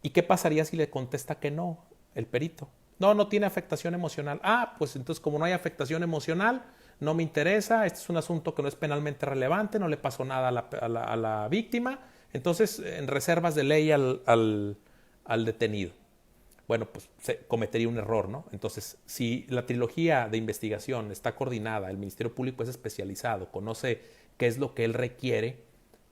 ¿Y qué pasaría si le contesta que no, el perito? No tiene afectación emocional. Pues entonces como no hay afectación emocional, no me interesa, este es un asunto que no es penalmente relevante, no le pasó nada a la víctima, entonces en reservas de ley al detenido. Bueno, pues se cometería un error, ¿no? Entonces, si la trilogía de investigación está coordinada, el Ministerio Público es especializado, conoce qué es lo que él requiere,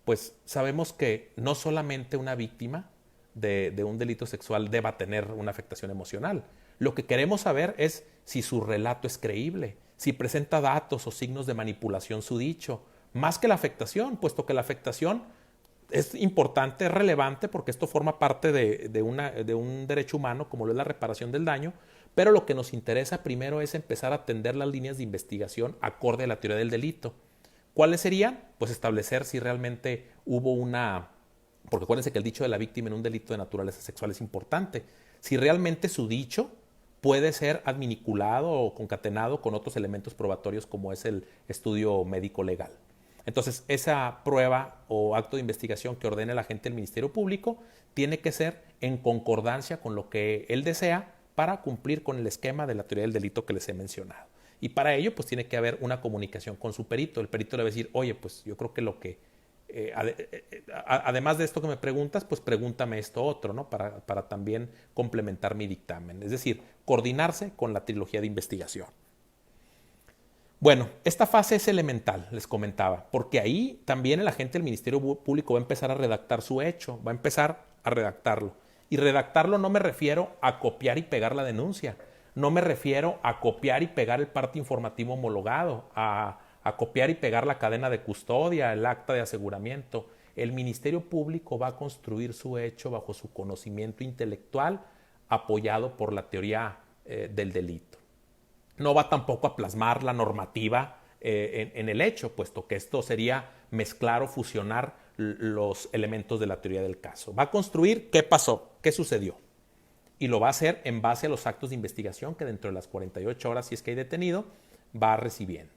pues sabemos que no solamente una víctima de un delito sexual deba tener una afectación emocional. Lo que queremos saber es si su relato es creíble, si presenta datos o signos de manipulación su dicho, más que la afectación, puesto que la afectación es importante, es relevante, porque esto forma parte de un derecho humano, como lo es la reparación del daño, pero lo que nos interesa primero es empezar a atender las líneas de investigación acorde a la teoría del delito. ¿Cuáles serían? Pues establecer si realmente hubo una... Porque acuérdense que el dicho de la víctima en un delito de naturaleza sexual es importante. Si realmente su dicho puede ser adminiculado o concatenado con otros elementos probatorios como es el estudio médico legal. Entonces, esa prueba o acto de investigación que ordene el agente del Ministerio Público tiene que ser en concordancia con lo que él desea para cumplir con el esquema de la teoría del delito que les he mencionado. Y para ello, pues tiene que haber una comunicación con su perito. El perito le va a decir, oye, pues yo creo que lo que, además de esto que me preguntas, pues pregúntame esto otro, ¿no? Para también complementar mi dictamen. Es decir, coordinarse con la trilogía de investigación. Bueno, esta fase es elemental, les comentaba, porque ahí también el agente del Ministerio Público va a empezar a redactar su hecho, va a empezar a redactarlo. Y redactarlo no me refiero a copiar y pegar la denuncia, no me refiero a copiar y pegar el parte informativo homologado, a copiar y pegar la cadena de custodia, el acta de aseguramiento. El Ministerio Público va a construir su hecho bajo su conocimiento intelectual, apoyado por la teoría del delito. No va tampoco a plasmar la normativa en el hecho, puesto que esto sería mezclar o fusionar los elementos de la teoría del caso. Va a construir qué pasó, qué sucedió. Y lo va a hacer en base a los actos de investigación que dentro de las 48 horas, si es que hay detenido, va recibiendo.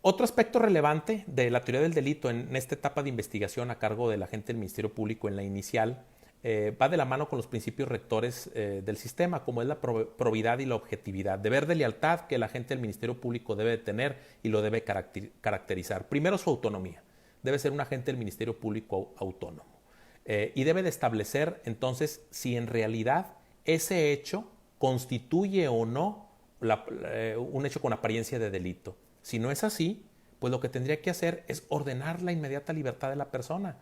Otro aspecto relevante de la teoría del delito en esta etapa de investigación a cargo del agente del Ministerio Público en la inicial va de la mano con los principios rectores del sistema, como es la probidad y la objetividad, deber de lealtad que el agente del Ministerio Público debe tener y lo debe caracterizar. Primero, su autonomía. Debe ser un agente del Ministerio Público autónomo. Y debe de establecer entonces si en realidad ese hecho constituye o no un hecho con apariencia de delito. Si no es así, pues lo que tendría que hacer es ordenar la inmediata libertad de la persona,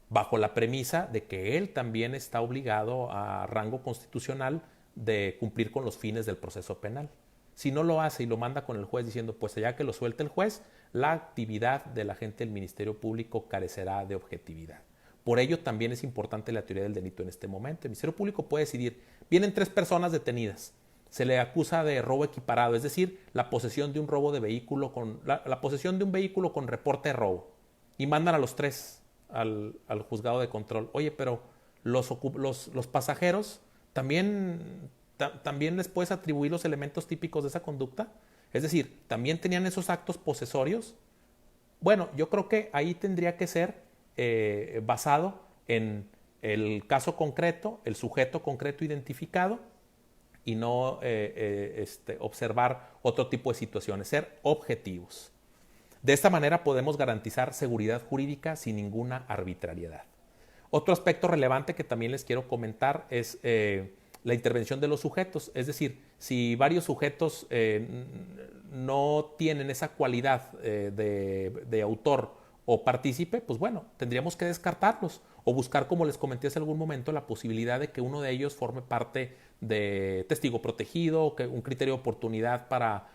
bajo la premisa de que él también está obligado a rango constitucional de cumplir con los fines del proceso penal. Si no lo hace y lo manda con el juez diciendo, pues ya que lo suelte el juez, la actividad del agente del Ministerio Público carecerá de objetividad. Por ello también es importante la teoría del delito en este momento. El Ministerio Público puede decidir, vienen 3 personas detenidas, se le acusa de robo equiparado, es decir, la posesión de un robo de vehículo la posesión de un vehículo con reporte de robo, y mandan a los 3 al juzgado de control. Oye, pero los pasajeros también les puedes atribuir los elementos típicos de esa conducta. Es decir, también tenían esos actos posesorios. Bueno, yo creo que ahí tendría que ser basado en el caso concreto, el sujeto concreto identificado, y no observar otro tipo de situaciones, ser objetivos. De esta manera podemos garantizar seguridad jurídica sin ninguna arbitrariedad. Otro aspecto relevante que también les quiero comentar es la intervención de los sujetos. Es decir, si varios sujetos no tienen esa cualidad de autor o partícipe, pues bueno, tendríamos que descartarlos o buscar, como les comenté hace algún momento, la posibilidad de que uno de ellos forme parte de testigo protegido, o que un criterio de oportunidad para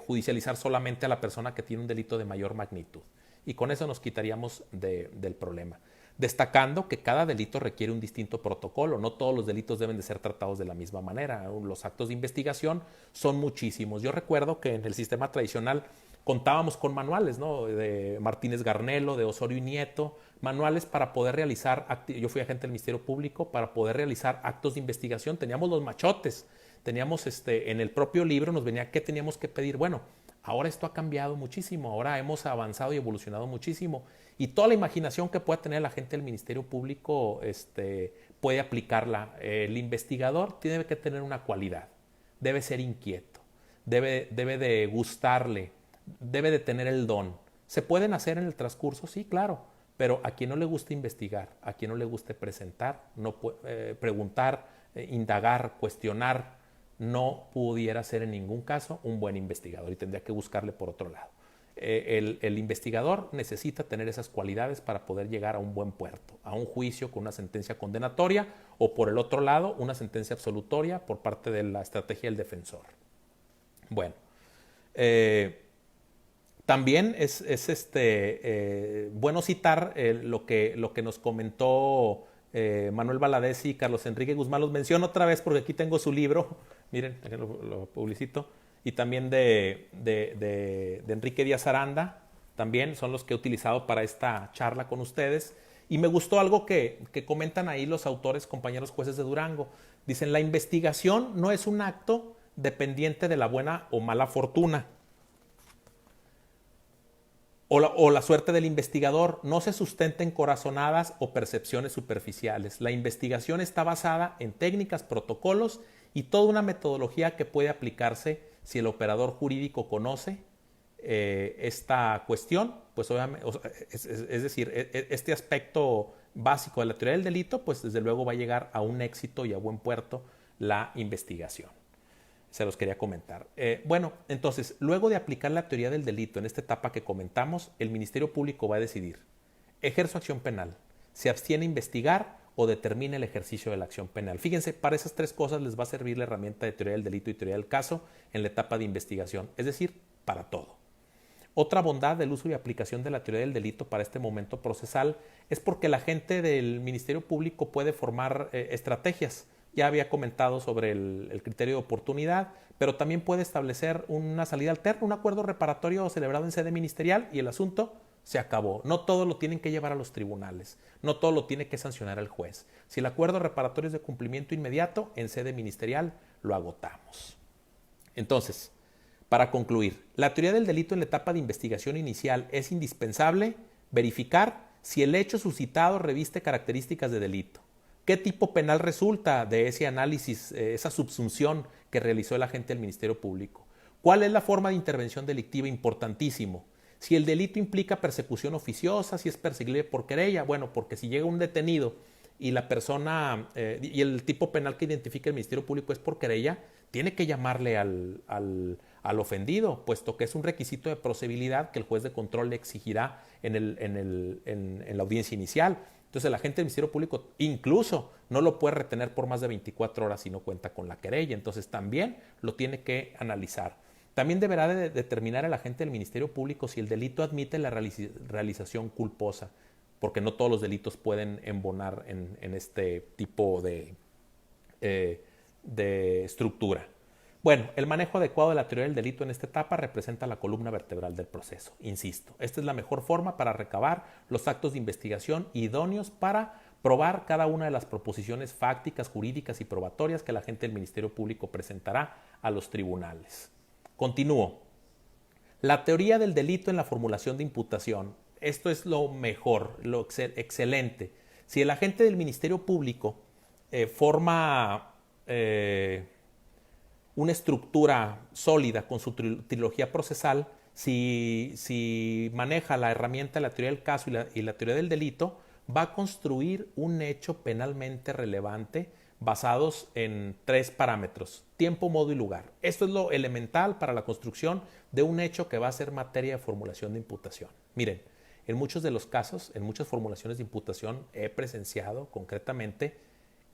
judicializar solamente a la persona que tiene un delito de mayor magnitud. Y con eso nos quitaríamos del problema. Destacando que cada delito requiere un distinto protocolo, no todos los delitos deben de ser tratados de la misma manera. Los actos de investigación son muchísimos. Yo recuerdo que en el sistema tradicional contábamos con manuales, ¿no? De Martínez Garnelo, de Osorio y Nieto, manuales para poder realizar, yo fui agente del Ministerio Público, para poder realizar actos de investigación. Teníamos los machotes, teníamos en el propio libro nos venía qué teníamos que pedir. Bueno, ahora esto ha cambiado muchísimo, ahora hemos avanzado y evolucionado muchísimo, y toda la imaginación que pueda tener la gente del Ministerio Público puede aplicarla. El investigador tiene que tener una cualidad, debe ser inquieto, debe de gustarle, debe de tener el don. ¿Se pueden hacer en el transcurso? Sí, claro, pero a quien no le guste investigar, a quien no le guste presentar, no preguntar, indagar, cuestionar, no pudiera ser en ningún caso un buen investigador y tendría que buscarle por otro lado. El investigador necesita tener esas cualidades para poder llegar a un buen puerto, a un juicio con una sentencia condenatoria o por el otro lado una sentencia absolutoria por parte de la estrategia del defensor. Bueno, también es bueno citar lo que nos comentó Manuel Valadez y Carlos Enrique Guzmán. Los menciono otra vez porque aquí tengo su libro, miren, aquí lo publicito, y también de Enrique Díaz Aranda, también son los que he utilizado para esta charla con ustedes. Y me gustó algo que comentan ahí los autores, compañeros jueces de Durango. Dicen, la investigación no es un acto dependiente de la buena o mala fortuna o la suerte del investigador, no se sustenta en corazonadas o percepciones superficiales. La investigación está basada en técnicas, protocolos y toda una metodología que puede aplicarse si el operador jurídico conoce esta cuestión, pues obviamente, es decir, este aspecto básico de la teoría del delito, pues desde luego va a llegar a un éxito y a buen puerto la investigación. Se los quería comentar. Bueno, entonces, luego de aplicar la teoría del delito en esta etapa que comentamos, el Ministerio Público va a decidir: ejerzo acción penal, se abstiene a investigar o determina el ejercicio de la acción penal. Fíjense, para esas tres cosas les va a servir la herramienta de teoría del delito y teoría del caso en la etapa de investigación, es decir, para todo. Otra bondad del uso y aplicación de la teoría del delito para este momento procesal es porque la gente del Ministerio Público puede formar estrategias. Ya había comentado sobre el criterio de oportunidad, pero también puede establecer una salida alterna, un acuerdo reparatorio celebrado en sede ministerial y el asunto se acabó. No todo lo tienen que llevar a los tribunales, no todo lo tiene que sancionar el juez. Si el acuerdo reparatorio es de cumplimiento inmediato, en sede ministerial lo agotamos. Entonces, para concluir, la teoría del delito en la etapa de investigación inicial es indispensable verificar si el hecho suscitado reviste características de delito. ¿Qué tipo penal resulta de ese análisis, esa subsunción que realizó el agente del Ministerio Público? ¿Cuál es la forma de intervención delictiva? Importantísimo. Si el delito implica persecución oficiosa, si es perseguible por querella, bueno, porque si llega un detenido y la persona y el tipo penal que identifica el Ministerio Público es por querella, tiene que llamarle al ofendido, puesto que es un requisito de procedibilidad que el juez de control le exigirá en la audiencia inicial. Entonces el agente del Ministerio Público incluso no lo puede retener por más de 24 horas si no cuenta con la querella. Entonces también lo tiene que analizar. También deberá de determinar el agente del Ministerio Público si el delito admite la realización culposa, porque no todos los delitos pueden embonar en este tipo de estructura. Bueno, el manejo adecuado de la teoría del delito en esta etapa representa la columna vertebral del proceso. Insisto, esta es la mejor forma para recabar los actos de investigación idóneos para probar cada una de las proposiciones fácticas, jurídicas y probatorias que el agente del Ministerio Público presentará a los tribunales. Continúo. La teoría del delito en la formulación de imputación. Esto es lo mejor, lo excelente. Si el agente del Ministerio Público forma una estructura sólida con su trilogía procesal, si maneja la herramienta de la teoría del caso y la teoría del delito, va a construir un hecho penalmente relevante basados en tres parámetros: tiempo, modo y lugar. Esto es lo elemental para la construcción de un hecho que va a ser materia de formulación de imputación. Miren, en muchos de los casos, en muchas formulaciones de imputación, he presenciado concretamente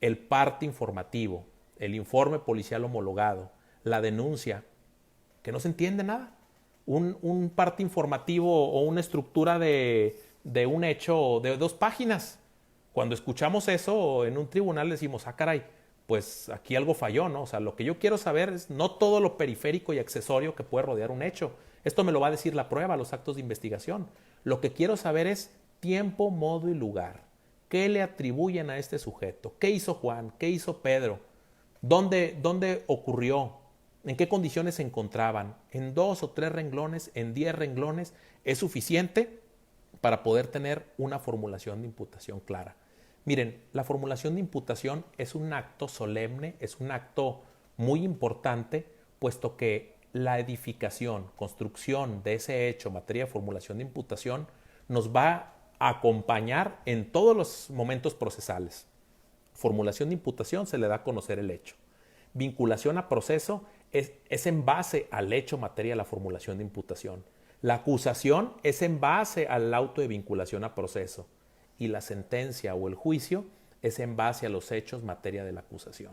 el parte informativo, el informe policial homologado, la denuncia, que no se entiende nada. Un parte informativo o una estructura de un hecho de 2 páginas. Cuando escuchamos eso en un tribunal decimos, ah, caray, pues aquí algo falló, ¿no? O sea, lo que yo quiero saber es no todo lo periférico y accesorio que puede rodear un hecho. Esto me lo va a decir la prueba, los actos de investigación. Lo que quiero saber es tiempo, modo y lugar. ¿Qué le atribuyen a este sujeto? ¿Qué hizo Juan? ¿Qué hizo Pedro? ¿Dónde ocurrió? ¿En qué condiciones se encontraban? ¿En 2 o 3 renglones? ¿En 10 renglones? ¿Es suficiente para poder tener una formulación de imputación clara? Miren, la formulación de imputación es un acto solemne, es un acto muy importante, puesto que la edificación, construcción de ese hecho, materia de formulación de imputación, nos va a acompañar en todos los momentos procesales. Formulación de imputación se le da a conocer el hecho. Vinculación a proceso es en base al hecho materia de la formulación de imputación. La acusación es en base al auto de vinculación a proceso. Y la sentencia o el juicio es en base a los hechos materia de la acusación.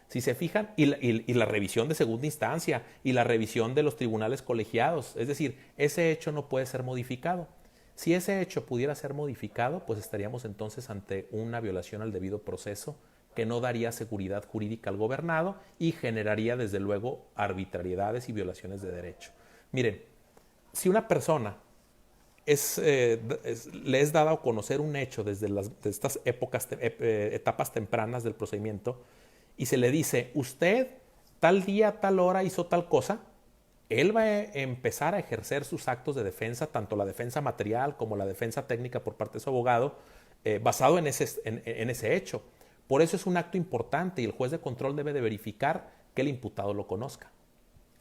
Si se fijan, y la revisión de segunda instancia y la revisión de los tribunales colegiados, es decir, ese hecho no puede ser modificado. Si ese hecho pudiera ser modificado, pues estaríamos entonces ante una violación al debido proceso que no daría seguridad jurídica al gobernado y generaría desde luego arbitrariedades y violaciones de derecho. Miren, si una persona le es dada a conocer un hecho desde estas etapas tempranas del procedimiento y se le dice, usted tal día, tal hora hizo tal cosa, él va a empezar a ejercer sus actos de defensa, tanto la defensa material como la defensa técnica por parte de su abogado, basado en ese hecho. Por eso es un acto importante y el juez de control debe de verificar que el imputado lo conozca.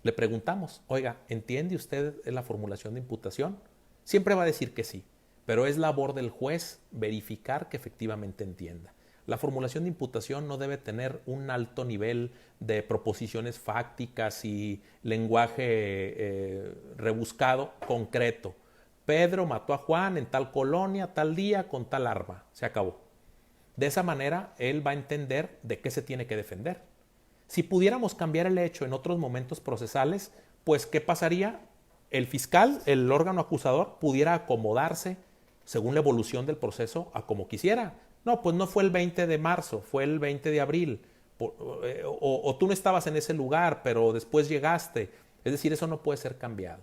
Le preguntamos, oiga, ¿entiende usted la formulación de imputación? Siempre va a decir que sí, pero es labor del juez verificar que efectivamente entienda. La formulación de imputación no debe tener un alto nivel de proposiciones fácticas y lenguaje rebuscado, concreto. Pedro mató a Juan en tal colonia, tal día, con tal arma. Se acabó. De esa manera, él va a entender de qué se tiene que defender. Si pudiéramos cambiar el hecho en otros momentos procesales, pues ¿qué pasaría? El fiscal, el órgano acusador, pudiera acomodarse según la evolución del proceso a como quisiera. No, pues no fue el 20 de marzo, fue el 20 de abril. O tú no estabas en ese lugar, pero después llegaste. Es decir, eso no puede ser cambiado.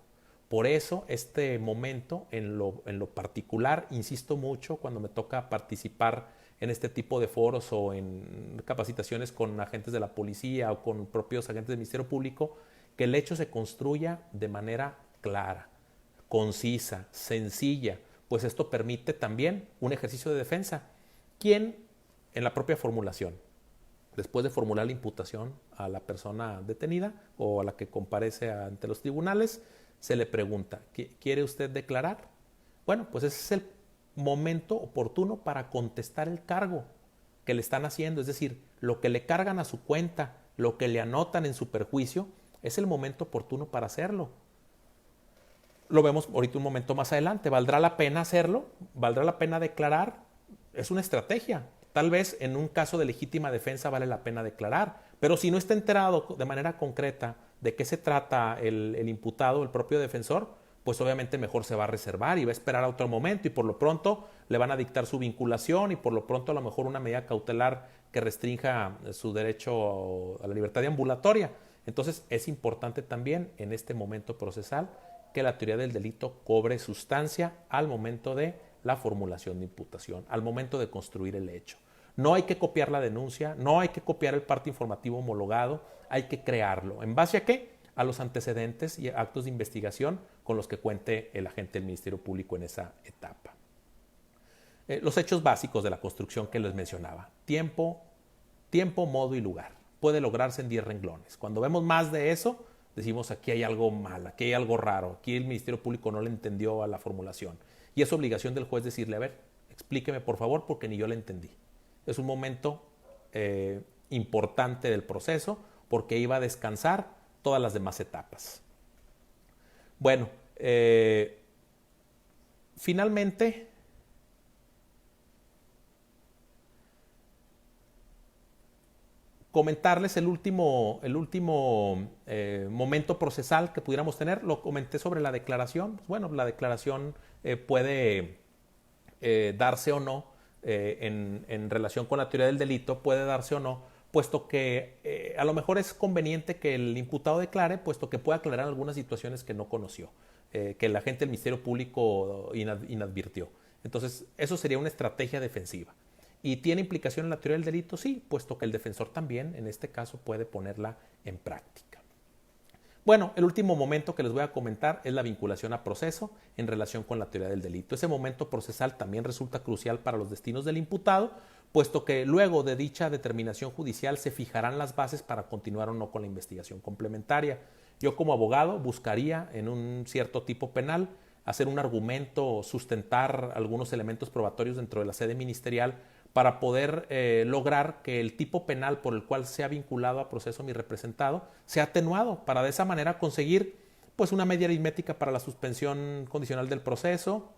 Por eso, este momento, en lo particular, insisto mucho cuando me toca participar en este tipo de foros o en capacitaciones con agentes de la policía o con propios agentes del Ministerio Público, que el hecho se construya de manera clara, concisa, sencilla, pues esto permite también un ejercicio de defensa. ¿Quién en la propia formulación, después de formular la imputación a la persona detenida o a la que comparece ante los tribunales, se le pregunta, ¿quiere usted declarar? Bueno, pues ese es el momento oportuno para contestar el cargo que le están haciendo, es decir, lo que le cargan a su cuenta, lo que le anotan en su perjuicio, es el momento oportuno para hacerlo. Lo vemos ahorita un momento más adelante. ¿Valdrá la pena hacerlo? ¿Valdrá la pena declarar? Es una estrategia. Tal vez en un caso de legítima defensa vale la pena declarar, pero si no está enterado de manera concreta de qué se trata el imputado, el propio defensor, pues obviamente mejor se va a reservar y va a esperar a otro momento y por lo pronto le van a dictar su vinculación y por lo pronto a lo mejor una medida cautelar que restrinja su derecho a la libertad ambulatoria. Entonces es importante también en este momento procesal que la teoría del delito cobre sustancia al momento de la formulación de imputación, al momento de construir el hecho. No hay que copiar la denuncia, no hay que copiar el parte informativo homologado, hay que crearlo. ¿En base a qué? A los antecedentes y actos de investigación con los que cuente el agente del Ministerio Público en esa etapa. Los hechos básicos de la construcción que les mencionaba. Tiempo, modo y lugar. Puede lograrse en 10 renglones. Cuando vemos más de eso, decimos aquí hay algo mal, aquí hay algo raro, aquí el Ministerio Público no le entendió a la formulación. Y es obligación del juez decirle, a ver, explíqueme por favor porque ni yo le entendí. Es un momento importante del proceso porque iba a descansar todas las demás etapas. Bueno, finalmente, comentarles el último momento procesal que pudiéramos tener. Lo comenté sobre la declaración. Bueno, la declaración puede darse o no en relación con la teoría del delito, puede darse o no, puesto que a lo mejor es conveniente que el imputado declare, puesto que puede aclarar algunas situaciones que no conoció, que el agente del Ministerio Público inadvirtió. Entonces, eso sería una estrategia defensiva. ¿Y tiene implicación en la teoría del delito? Sí, puesto que el defensor también, en este caso, puede ponerla en práctica. Bueno, el último momento que les voy a comentar es la vinculación a proceso en relación con la teoría del delito. Ese momento procesal también resulta crucial para los destinos del imputado, puesto que luego de dicha determinación judicial se fijarán las bases para continuar o no con la investigación complementaria. Yo como abogado buscaría en un cierto tipo penal hacer un argumento, sustentar algunos elementos probatorios dentro de la sede ministerial para poder lograr que el tipo penal por el cual sea vinculado a proceso mi representado sea atenuado, para de esa manera conseguir pues una media aritmética para la suspensión condicional del proceso,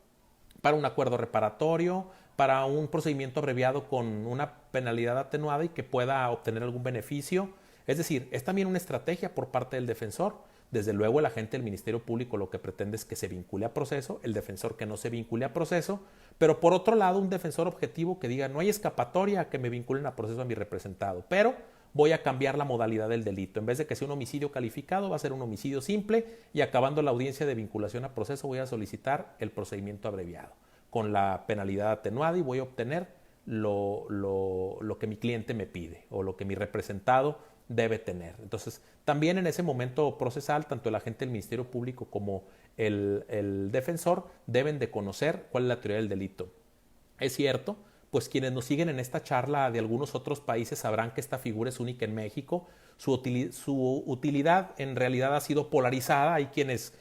para un acuerdo reparatorio, para un procedimiento abreviado con una penalidad atenuada y que pueda obtener algún beneficio. Es decir, es también una estrategia por parte del defensor. Desde luego el agente del Ministerio Público lo que pretende es que se vincule a proceso, el defensor que no se vincule a proceso, pero por otro lado un defensor objetivo que diga no hay escapatoria a que me vinculen a proceso a mi representado, pero voy a cambiar la modalidad del delito. En vez de que sea un homicidio calificado, va a ser un homicidio simple y acabando la audiencia de vinculación a proceso voy a solicitar el procedimiento abreviado con la penalidad atenuada y voy a obtener lo que mi cliente me pide o lo que mi representado debe tener. Entonces, también en ese momento procesal, tanto el agente del Ministerio Público como el defensor deben de conocer cuál es la teoría del delito. Es cierto, pues quienes nos siguen en esta charla de algunos otros países sabrán que esta figura es única en México. Su utilidad en realidad ha sido polarizada. Hay quienes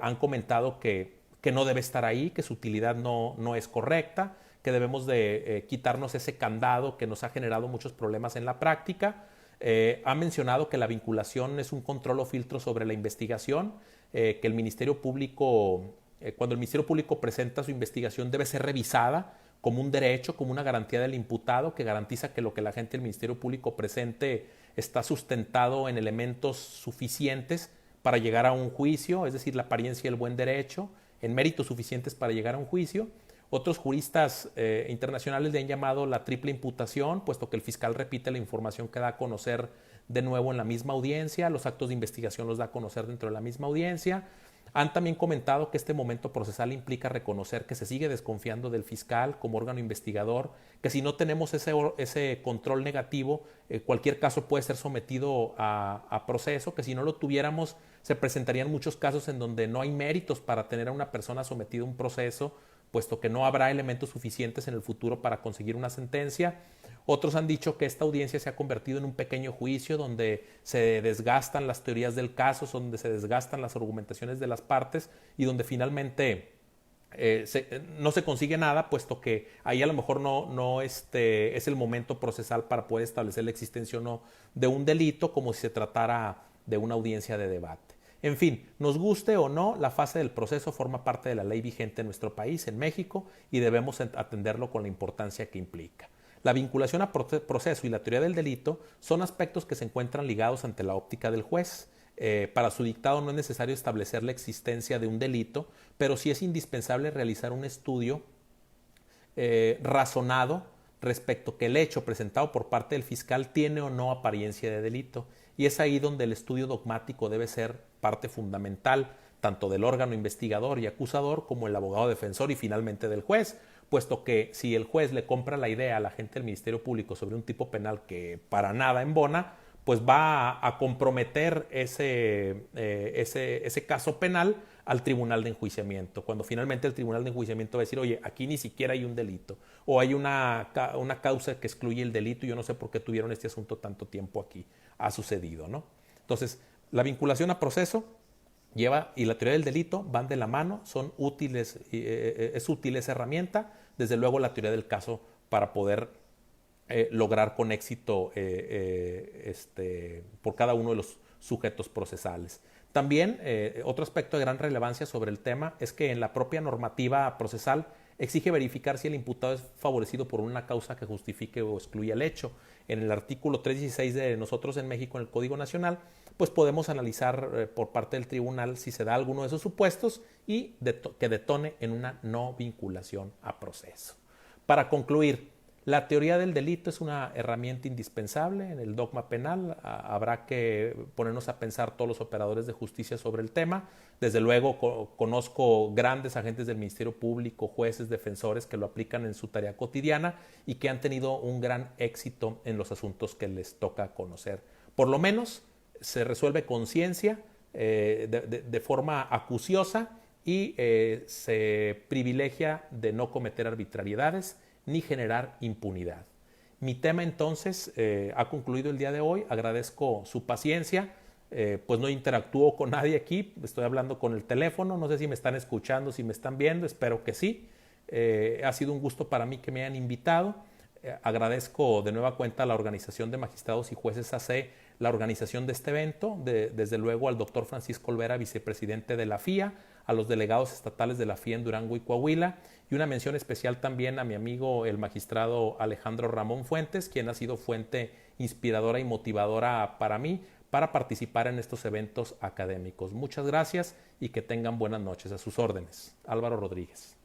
han comentado que no debe estar ahí, que su utilidad no es correcta, que debemos de quitarnos ese candado que nos ha generado muchos problemas en la práctica. Ha mencionado que la vinculación es un control o filtro sobre la investigación, que el Ministerio Público, cuando el Ministerio Público presenta su investigación, debe ser revisada como un derecho, como una garantía del imputado, que garantiza que lo que la gente del Ministerio Público presente está sustentado en elementos suficientes para llegar a un juicio, es decir, la apariencia y el buen derecho, en méritos suficientes para llegar a un juicio. Otros juristas internacionales le han llamado la triple imputación, puesto que el fiscal repite la información que da a conocer de nuevo en la misma audiencia, los actos de investigación los da a conocer dentro de la misma audiencia. Han también comentado que este momento procesal implica reconocer que se sigue desconfiando del fiscal como órgano investigador, que si no tenemos ese control negativo, cualquier caso puede ser sometido a proceso, que si no lo tuviéramos se presentarían muchos casos en donde no hay méritos para tener a una persona sometida a un proceso, puesto que no habrá elementos suficientes en el futuro para conseguir una sentencia. Otros han dicho que esta audiencia se ha convertido en un pequeño juicio donde se desgastan las teorías del caso, donde se desgastan las argumentaciones de las partes y donde finalmente no se consigue nada, puesto que ahí a lo mejor no es el momento procesal para poder establecer la existencia o no de un delito, como si se tratara de una audiencia de debate. En fin, nos guste o no, la fase del proceso forma parte de la ley vigente en nuestro país, en México, y debemos atenderlo con la importancia que implica. La vinculación a proceso y la teoría del delito son aspectos que se encuentran ligados ante la óptica del juez. Para su dictado no es necesario establecer la existencia de un delito, pero sí es indispensable realizar un estudio razonado respecto que el hecho presentado por parte del fiscal tiene o no apariencia de delito. Y es ahí donde el estudio dogmático debe ser parte fundamental, tanto del órgano investigador y acusador como el abogado defensor y finalmente del juez, puesto que si el juez le compra la idea a la gente del Ministerio Público sobre un tipo penal que para nada embona, pues va a comprometer ese caso penal al tribunal de enjuiciamiento, cuando finalmente el tribunal de enjuiciamiento va a decir, oye, aquí ni siquiera hay un delito, o hay una causa que excluye el delito y yo no sé por qué tuvieron este asunto tanto tiempo aquí. Ha sucedido, ¿no? Entonces, la vinculación a proceso y la teoría del delito van de la mano, son útiles, es útil esa herramienta, desde luego la teoría del caso para poder lograr con éxito por cada uno de los sujetos procesales. También otro aspecto de gran relevancia sobre el tema es que en la propia normativa procesal exige verificar si el imputado es favorecido por una causa que justifique o excluya el hecho. En el artículo 316 de nosotros en México, en el Código Nacional, pues podemos analizar por parte del tribunal si se da alguno de esos supuestos y que detone en una no vinculación a proceso. Para concluir, la teoría del delito es una herramienta indispensable en el dogma penal. Habrá que ponernos a pensar todos los operadores de justicia sobre el tema. Desde luego conozco grandes agentes del Ministerio Público, jueces, defensores que lo aplican en su tarea cotidiana y que han tenido un gran éxito en los asuntos que les toca conocer. Por lo menos se resuelve con ciencia, de forma acuciosa y se privilegia de no cometer arbitrariedades ni generar impunidad. Mi tema entonces ha concluido el día de hoy. Agradezco su paciencia. pues no interactúo con nadie aquí, estoy hablando con el teléfono, no sé si me están escuchando, si me están viendo, espero que sí. Ha sido un gusto para mí que me hayan invitado. Agradezco de nueva cuenta a la Organización de Magistrados y Jueces AC la organización de este evento, desde luego al doctor Francisco Olvera, vicepresidente de la FIA, a los delegados estatales de la FIA en Durango y Coahuila, y una mención especial también a mi amigo el magistrado Alejandro Ramón Fuentes, quien ha sido fuente inspiradora y motivadora para mí para participar en estos eventos académicos. Muchas gracias y que tengan buenas noches. A sus órdenes. Álvaro Rodríguez.